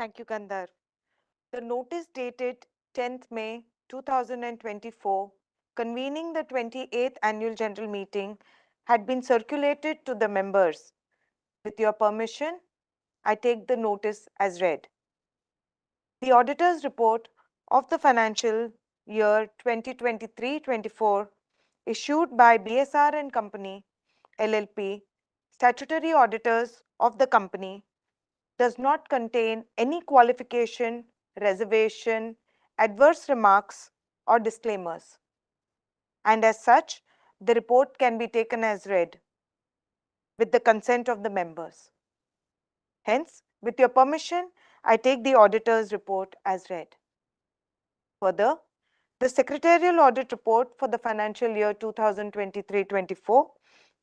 Thank you, Gandhar. The notice dated 10th May 2024, convening the 28th Annual General Meeting, had been circulated to the members. With your permission, I take the notice as read. The auditor's report of the financial year 2023-24 issued by BSR and Company, LLP, statutory auditors of the company, does not contain any qualification, reservation, adverse remarks, or disclaimers. And as such, the report can be taken as read with the consent of the members. Hence, with your permission, I take the auditor's report as read. Further, the secretarial audit report for the financial year 2023-24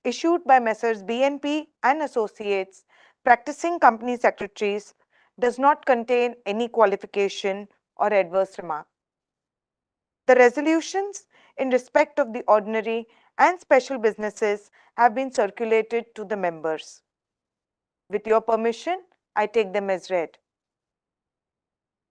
issued by Messrs. BNP and Associates, practicing company secretaries, does not contain any qualification or adverse remark. The resolutions in respect of the ordinary and special businesses have been circulated to the members. With your permission, I take them as read.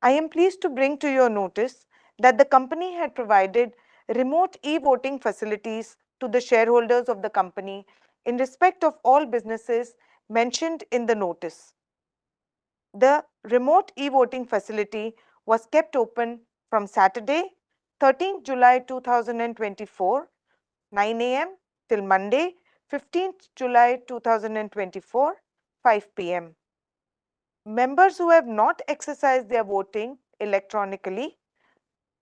I am pleased to bring to your notice that the company had provided remote e-voting facilities to the shareholders of the company in respect of all businesses mentioned in the notice. The remote e-voting facility was kept open from Saturday, 13th July 2024, 9 a.m. till Monday, 15th July 2024, 5 p.m. Members who have not exercised their voting electronically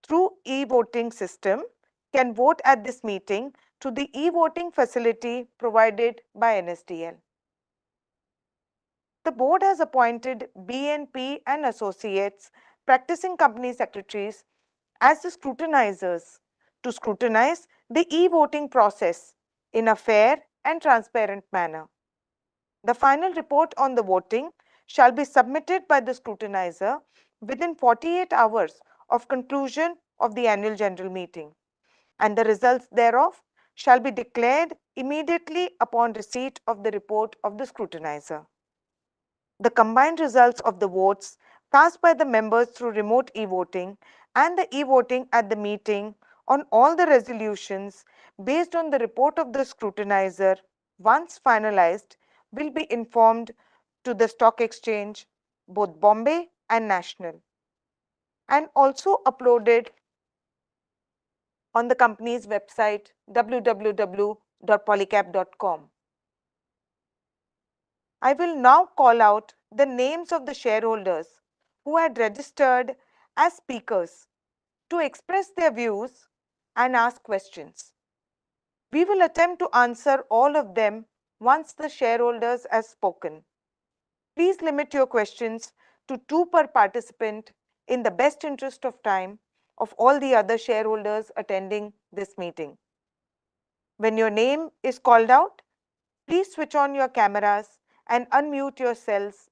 through e-voting system can vote at this meeting through the e-voting facility provided by NSDL. The board has appointed BNP and Associates, practicing company secretaries, as the scrutinizers to scrutinize the e-voting process in a fair and transparent manner. The final report on the voting shall be submitted by the scrutinizer within 48 hours of conclusion of the annual general meeting, and the results thereof shall be declared immediately upon receipt of the report of the scrutinizer. The combined results of the votes cast by the members through remote e-voting and the e-voting at the meeting on all the resolutions based on the report of the scrutinizer, once finalized, will be informed to the stock exchange, both Bombay and national, and also uploaded on the company's website www.polycab.com. I will now call out the names of the shareholders who had registered as speakers to express their views and ask questions. We will attempt to answer all of them once the shareholders have spoken. Please limit your questions to 2 per participant in the best interest of time of all the other shareholders attending this meeting. When your name is called out, please switch on your cameras and unmute yourselves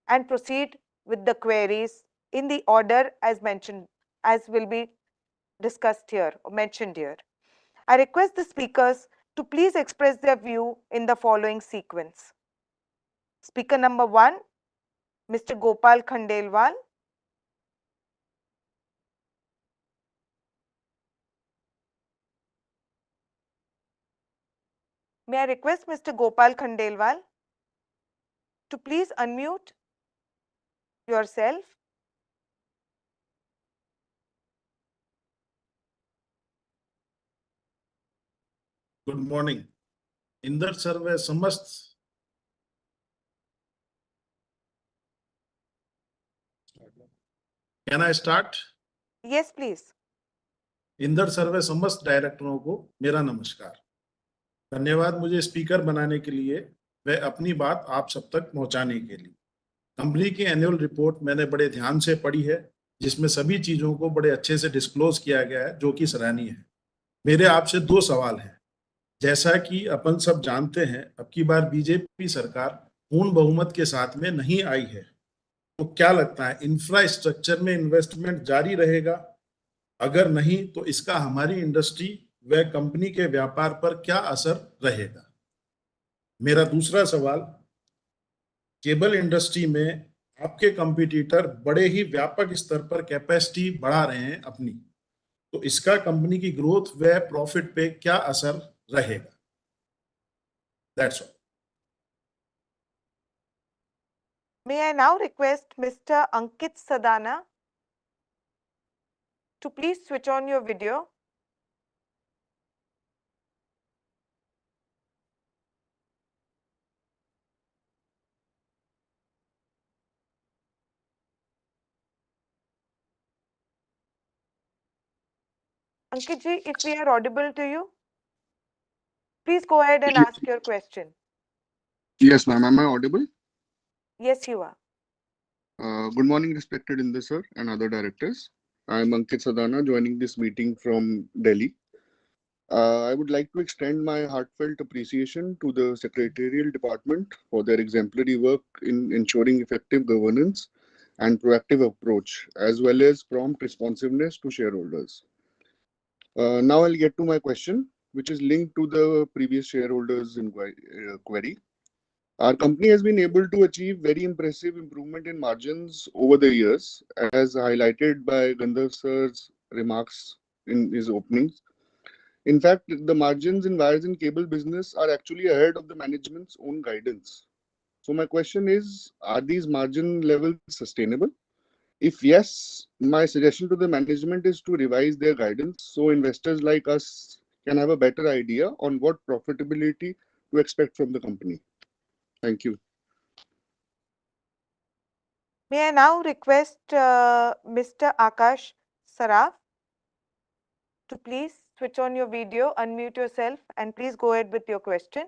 and proceed with the queries in the order as mentioned, as will be discussed here or mentioned here. I request the speakers to please express their view in the following sequence. Speaker number 1, Mr. Gopal Khandelwal. May I request Mr. Gopal Khandelwal to please unmute yourself. Good morning इंदर सर्वे समस्त can I start yes please इंदर सर्वे समस्त डायरेक्टरों को मेरा नमस्कार। धन्यवाद मुझे स्पीकर बनाने के लिए व अपनी बात आप सब तक पहुंचाने के लिए। कंपनी की एनुअल रिपोर्ट मैंने बड़े ध्यान से पढ़ी है, जिसमें सभी चीजों को बड़े अच्छे से डिस्क्लोज किया गया है, जो कि सराहनीय है। मेरे आपसे 2 सवाल हैं। जैसा कि अपन सब जानते हैं, अब की बार बीजेपी सरकार पूर्ण बहुमत के साथ में नहीं आई है, तो क्या लगता है इंफ्रास्ट्रक्चर में इन्वेस्टमेंट जारी रहेगा? अगर नहीं तो इसका हमारी इंडस्ट्री व कंपनी के व्यापार पर क्या असर रहेगा? मेरा दूसरा सवाल, केबल इंडस्ट्री में आपके कंपटीटर बड़े ही व्यापक स्तर पर कैपेसिटी बढ़ा रहे हैं अपनी, तो इसका कंपनी की ग्रोथ व प्रॉफिट पे क्या असर रहेगा? That's all. May I now request Mr. Ankit Sadana to please switch on your video. Ankit ji, if we are audible to you, please go ahead and ask your question. Yes, ma'am. Am I audible? Yes, you are. Good morning, respected Inder sir and other directors. I am Ankit Sadana, joining this meeting from Delhi. I would like to extend my heartfelt appreciation to the Secretarial Department for their exemplary work in ensuring effective governance and proactive approach, as well as prompt responsiveness to shareholders. Now I'll get to my question, which is linked to the previous shareholders' query. Our company has been able to achieve very impressive improvement in margins over the years, as highlighted by Gandharv sir's remarks in his openings. In fact, the margins in wires and cable business are actually ahead of the management's own guidance. So my question is, are these margin levels sustainable? If yes, my suggestion to the management is to revise their guidance so investors like us can have a better idea on what profitability to expect from the company. Thank you. May I now request Mr. Akash Saraf to please switch on your video, unmute yourself, and please go ahead with your question.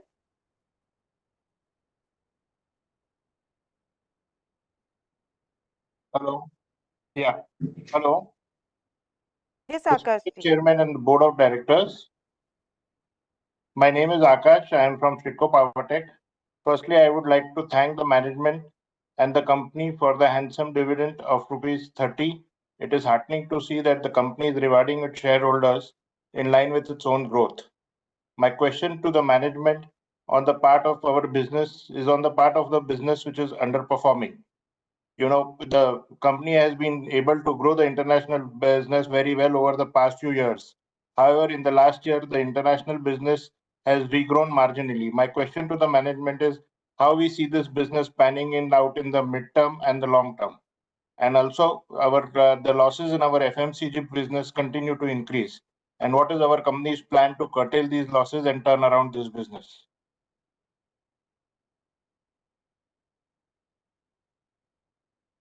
Hello. Yeah. Hello. Yes, Akash. Chairman and Board of Directors. My name is Akash. I am from Shitco Powertech. Firstly, I would like to thank the management and the company for the handsome dividend of rupees 30. It is heartening to see that the company is rewarding its shareholders in line with its own growth. My question to the management on the part of our business is on the part of the business which is underperforming. The company has been able to grow the international business very well over the past few years. However, in the last year, the international business has regrown marginally. My question to the management is how we see this business panning out in the midterm and the long term. And also, the losses in our FMCG business continue to increase. And what is our company's plan to curtail these losses and turn around this business?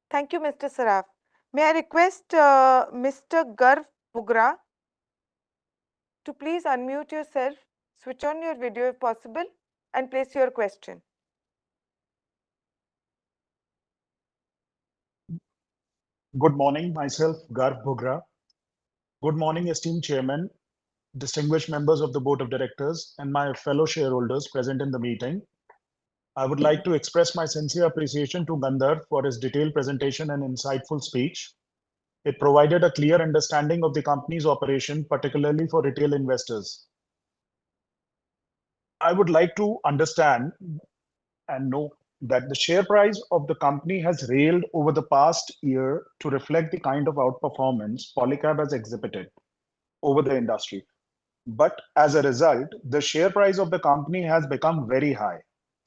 Thank you, Mr. Saraf. May I request Mr. Garv Bugra to please unmute yourself, switch on your video if possible, and place your question. Good morning, myself, Garv Bugra. Good morning, esteemed Chairman, distinguished members of the Board of Directors, and my fellow shareholders present in the meeting. I would like to express my sincere appreciation to Gandharv for his detailed presentation and insightful speech. It provided a clear understanding of the company's operation, particularly for retail investors. I would like to understand and know that the share price of the company has railed over the past year to reflect the kind of outperformance Polycab has exhibited over the industry. But as a result, the share price of the company has become very high,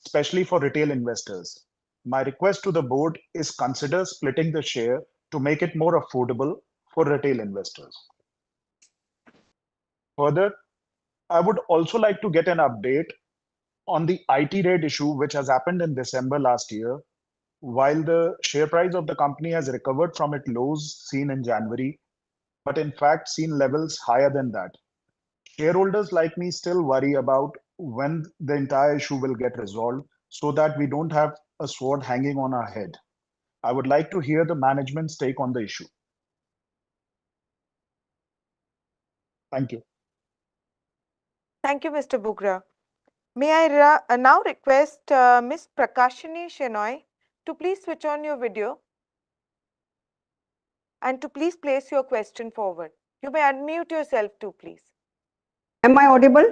especially for retail investors. My request to the board is consider splitting the share to make it more affordable for retail investors. Further, I would also like to get an update on the IT raid issue, which has happened in December last year. While the share price of the company has recovered from its lows seen in January, but in fact seen levels higher than that. Shareholders like me still worry about when the entire issue will get resolved so that we don't have a sword hanging on our head. I would like to hear the management's take on the issue. Thank you. Thank you, Mr. Bugra. May I now request Ms. Prakashini Shenoy to please switch on your video and to please place your question forward. You may unmute yourself too, please. Am I audible?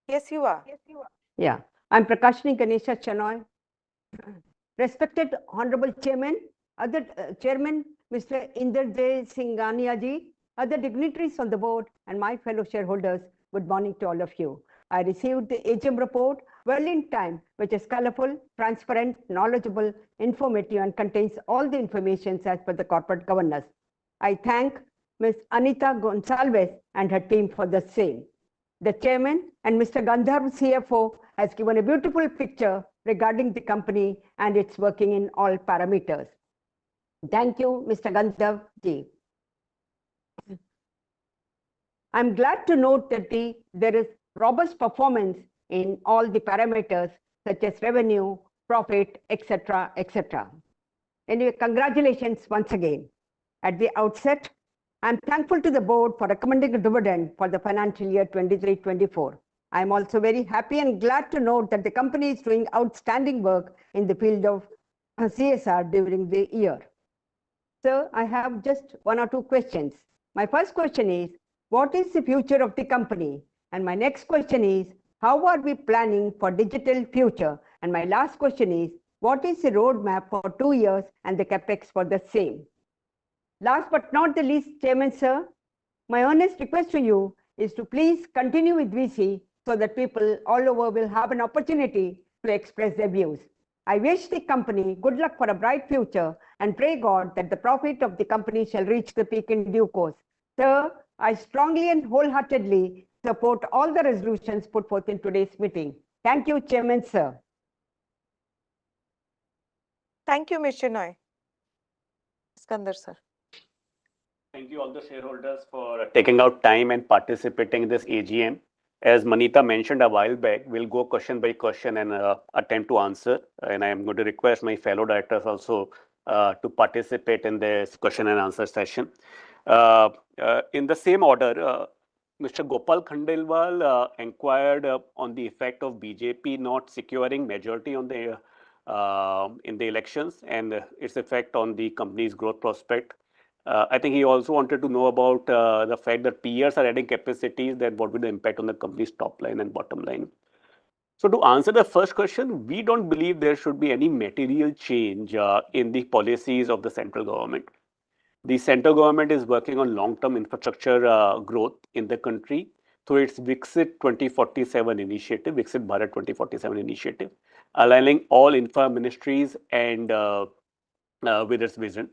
Yes, you are. Yeah. I'm Prakashini Ganesha Shenoy. Respected Honorable Chairman, other Chairman, Mr. Inderjay Singhania ji, other dignitaries on the board, and my fellow shareholders, good morning to all of you. I received the AGM report well in time, which is colorful, transparent, knowledgeable, informative, and contains all the information as per the corporate governance. I thank Ms. Anita Gonsalves and her team for the same. The chairman and Mr. Gandharv CFO has given a beautiful picture regarding the company and its working in all parameters. Thank you, Mr. Gandharv ji. I'm glad to note that there is robust performance in all the parameters such as revenue, profit, etc., etc. Anyway, congratulations once again. At the outset, I'm thankful to the board for recommending a dividend for the financial year 23-24. I'm also very happy and glad to note that the company is doing outstanding work in the field of CSR during the year. So I have just one or two questions. My first question is, what is the future of the company? And my next question is, how are we planning for digital future? And my last question is, what is the roadmap for 2 years and the capex for the same? Last but not the least, Chairman Sir, my earnest request to you is to please continue with VC so that people all over will have an opportunity to express their views. I wish the company good luck for a bright future and pray God that the profit of the company shall reach the peak in due course. Sir, I strongly and wholeheartedly support all the resolutions put forth in today's meeting. Thank you, Chairman Sir. Thank you, Ms. Shenoy. Iskandar sir. Thank you all the shareholders for taking out time and participating in this AGM. As Manita mentioned a while back, we'll go question by question and attempt to answer. And I am going to request my fellow directors also to participate in this question and answer session. In the same order, Mr. Gopal Khandelwal inquired on the effect of BJP not securing majority on the in the elections and its effect on the company's growth prospect. I think he also wanted to know about the fact that peers are adding capacities, that what will the impact on the company's top line and bottom line. So to answer the first question, we don't believe there should be any material change in the policies of the central government. The central government is working on long-term infrastructure growth in the country through its Viksit 2047 initiative, Viksit Bharat 2047 initiative, aligning all infra ministries and with its vision.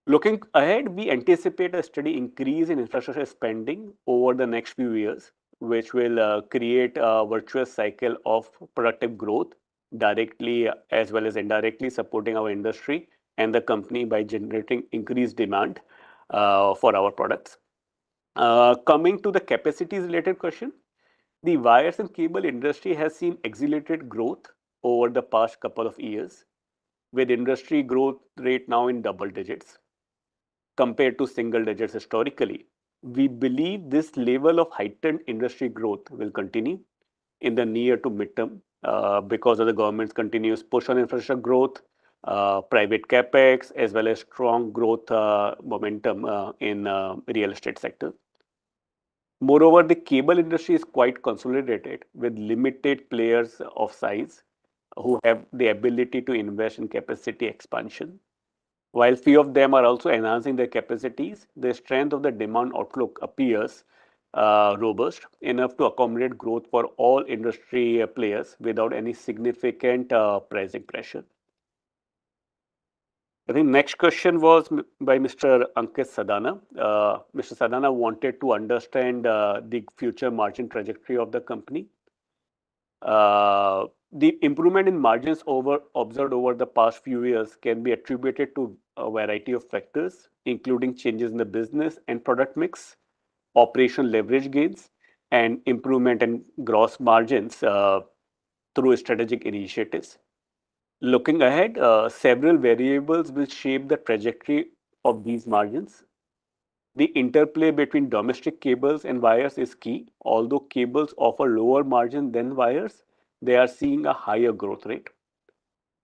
Looking ahead, we anticipate a steady increase in infrastructure spending over the next few years, which will create a virtuous cycle of productive growth directly as well as indirectly supporting our industry and the company by generating increased demand for our products. Coming to the capacities related question, the wires and cable industry has seen accelerated growth over the past couple of years, with industry growth rate now in double digits compared to single digits historically. We believe this level of heightened industry growth will continue in the near to midterm because of the government's continuous push on infrastructure growth, private capex, as well as strong growth momentum in real estate sector. Moreover, the cable industry is quite consolidated with limited players of size who have the ability to invest in capacity expansion. While few of them are also enhancing their capacities, the strength of the demand outlook appears robust enough to accommodate growth for all industry players without any significant pricing pressure. I think next question was by Mr. Ankit Sadana. Mr. Sadana wanted to understand the future margin trajectory of the company. The improvement in margins observed over the past few years can be attributed to a variety of factors, including changes in the business and product mix, operational leverage gains, and improvement in gross margins through strategic initiatives. Looking ahead, several variables will shape the trajectory of these margins. The interplay between domestic cables and wires is key. Although cables offer lower margin than wires, they are seeing a higher growth rate.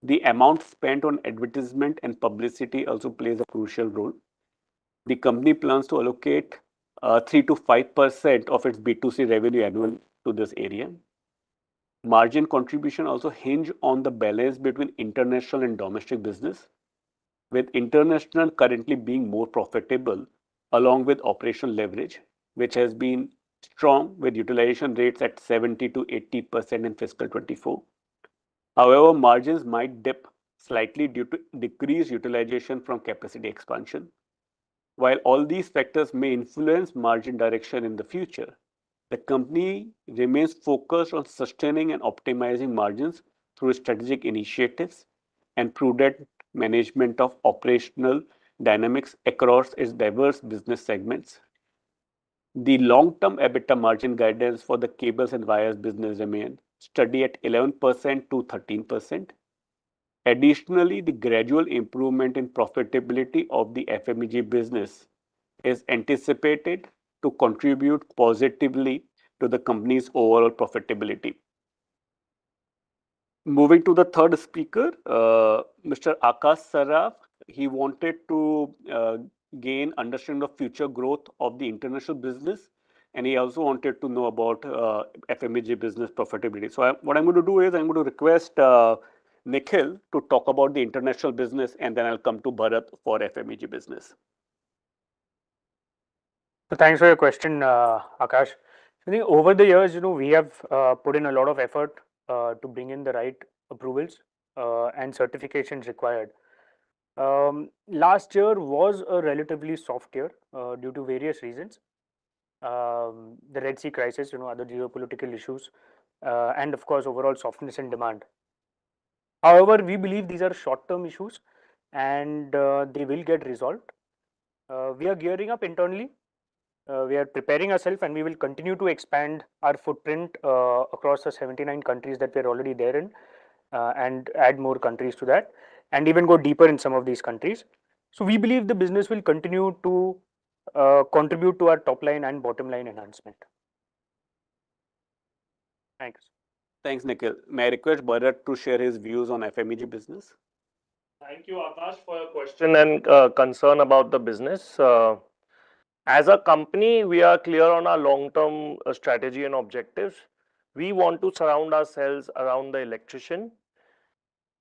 The amount spent on advertisement and publicity also plays a crucial role. The company plans to allocate 3 to 5% of its B2C revenue annually to this area. Margin contribution also hinge on the balance between international and domestic business, with international currently being more profitable along with operational leverage, which has been strong with utilization rates at 70 to 80% in fiscal 24. However, margins might dip slightly due to decreased utilization from capacity expansion. While all these factors may influence margin direction in the future, the company remains focused on sustaining and optimizing margins through strategic initiatives and prudent management of operational dynamics across its diverse business segments. The long-term EBITDA margin guidance for the cables and wires business remains steady at 11% to 13%. Additionally, the gradual improvement in profitability of the FMEG business is anticipated to contribute positively to the company's overall profitability. Moving to the third speaker, Mr. Akash Saraf, he wanted to gain understanding of future growth of the international business, and he also wanted to know about FMEG business profitability. So what I'm going to do is I'm going to request Nikhil to talk about the international business, and then I'll come to Bharat for FMEG business. So thanks for your question, Akash. I think over the years, we have put in a lot of effort to bring in the right approvals and certifications required. Last year was a relatively soft year due to various reasons. The Red Sea crisis, other geopolitical issues, and of course, overall softness in demand. However, we believe these are short-term issues and they will get resolved. We are gearing up internally. We are preparing ourselves, and we will continue to expand our footprint across the 79 countries that we are already there in, and add more countries to that, and even go deeper in some of these countries. So we believe the business will continue to contribute to our top line and bottom line enhancement. Thanks. Thanks, Nikhil. May I request Bharat to share his views on FMEG business? Thank you, Akash, for your question and concern about the business. As a company, we are clear on our long-term strategy and objectives. We want to surround ourselves around the electrician.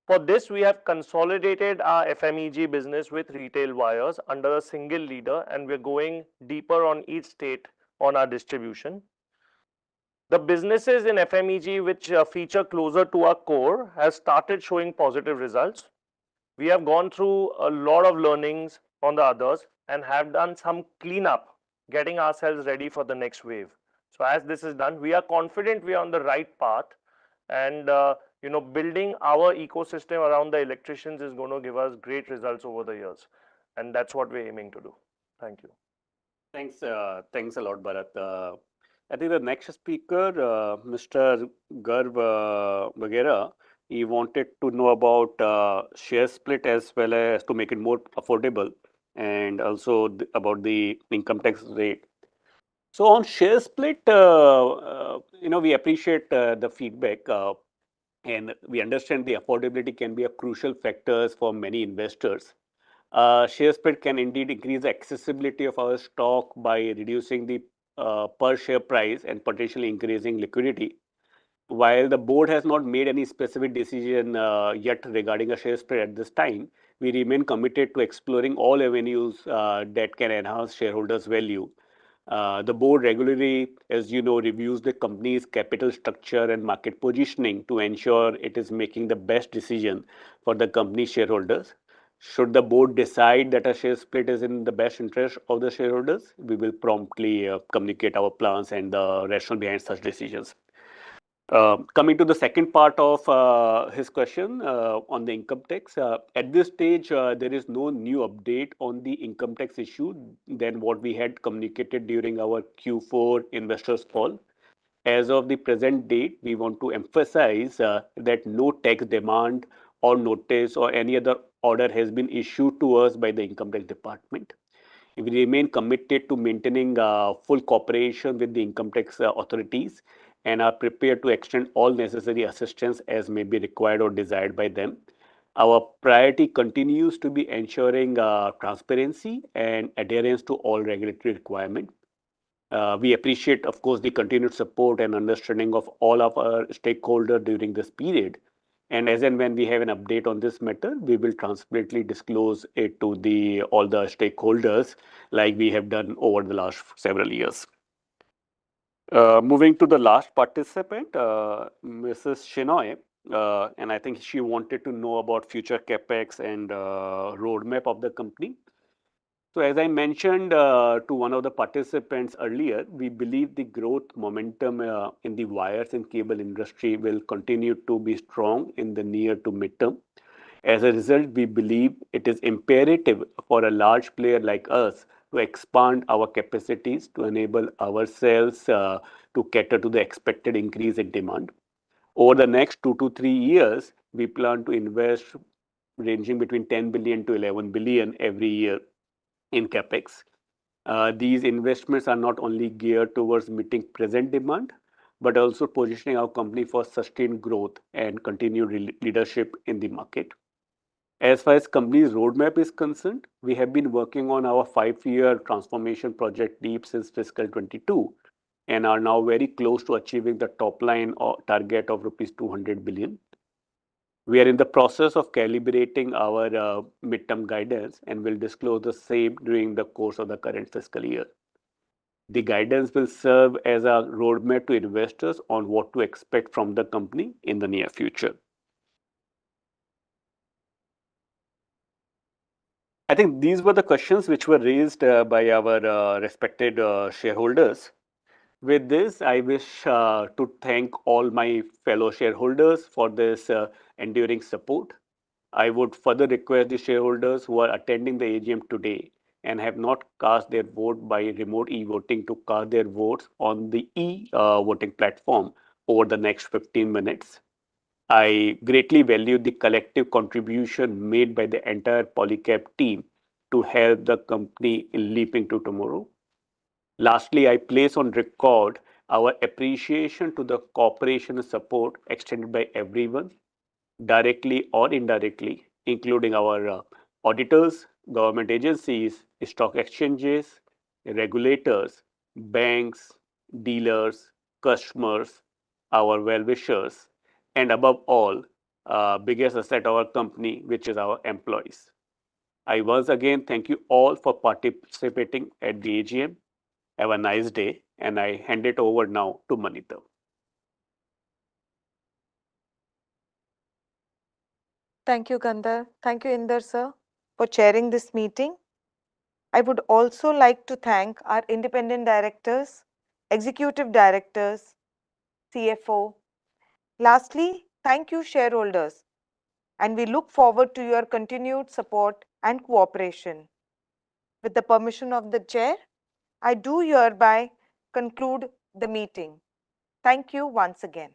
For this, we have consolidated our FMEG business with retail wires under a single leader, and we're going deeper on each state on our distribution. The businesses in FMEG which feature closer to our core has started showing positive results. We have gone through a lot of learnings on the others and have done some cleanup, getting ourselves ready for the next wave. So as this is done, we are confident we are on the right path, and building our ecosystem around the electricians is going to give us great results over the years, and that's what we're aiming to do. Thank you. Thanks a lot, Bharat. I think the next speaker, Mr. Garv Bagheera, he wanted to know about share split as well as to make it more affordable, and also about the income tax rate. So on share split, we appreciate the feedback, and we understand the affordability can be a crucial factor for many investors. Share split can indeed increase the accessibility of our stock by reducing the per share price and potentially increasing liquidity. While the board has not made any specific decision yet regarding a share split at this time, we remain committed to exploring all avenues that can enhance shareholders' value. The board regularly, as you know, reviews the company's capital structure and market positioning to ensure it is making the best decision for the company shareholders. Should the board decide that a share split is in the best interest of the shareholders, we will promptly communicate our plans and the rationale behind such decisions. Coming to the second part of his question on the income tax, at this stage, there is no new update on the income tax issue than what we had communicated during our Q4 investors call. As of the present date, we want to emphasize that no tax demand or notice or any other order has been issued to us by the income tax department. We remain committed to maintaining full cooperation with the income tax authorities and are prepared to extend all necessary assistance as may be required or desired by them. Our priority continues to be ensuring transparency and adherence to all regulatory requirements. We appreciate, of course, the continued support and understanding of all of our stakeholders during this period. And as and when we have an update on this matter, we will transparently disclose it to all the stakeholders like we have done over the last several years. Moving to the last participant, Mrs. Shenoy, and I think she wanted to know about future capex and roadmap of the company. So as I mentioned to one of the participants earlier, we believe the growth momentum in the wires and cable industry will continue to be strong in the near to midterm. As a result, we believe it is imperative for a large player like us to expand our capacities to enable ourselves to cater to the expected increase in demand. Over the next 2 to 3 years, we plan to invest ranging between 10 billion to 11 billion every year in capex. These investments are not only geared towards meeting present demand, but also positioning our company for sustained growth and continued leadership in the market. As far as company's roadmap is concerned, we have been working on our 5-year transformation project DEEP since fiscal 22 and are now very close to achieving the top line target of rupees 200 billion. We are in the process of calibrating our midterm guidance and will disclose the same during the course of the current fiscal year. The guidance will serve as a roadmap to investors on what to expect from the company in the near future. I think these were the questions which were raised by our respected shareholders. With this, I wish to thank all my fellow shareholders for this enduring support. I would further request the shareholders who are attending the AGM today and have not cast their vote by remote e-voting to cast their votes on the e-voting platform over the next 15 minutes. I greatly value the collective contribution made by the entire Polycab team to help the company in leaping to tomorrow. Lastly, I place on record our appreciation to the cooperation and support extended by everyone, directly or indirectly, including our auditors, government agencies, stock exchanges, regulators, banks, dealers, customers, our well-wishers, and above all, biggest asset of our company, which is our employees. I once again thank you all for participating at the AGM. Have a nice day, and I hand it over now to Manita. Thank you, Gandhar. Thank you, Inder sir, for chairing this meeting. I would also like to thank our independent directors, executive directors, CFO. Lastly, thank you, shareholders, and we look forward to your continued support and cooperation. With the permission of the chair, I do hereby conclude the meeting. Thank you once again.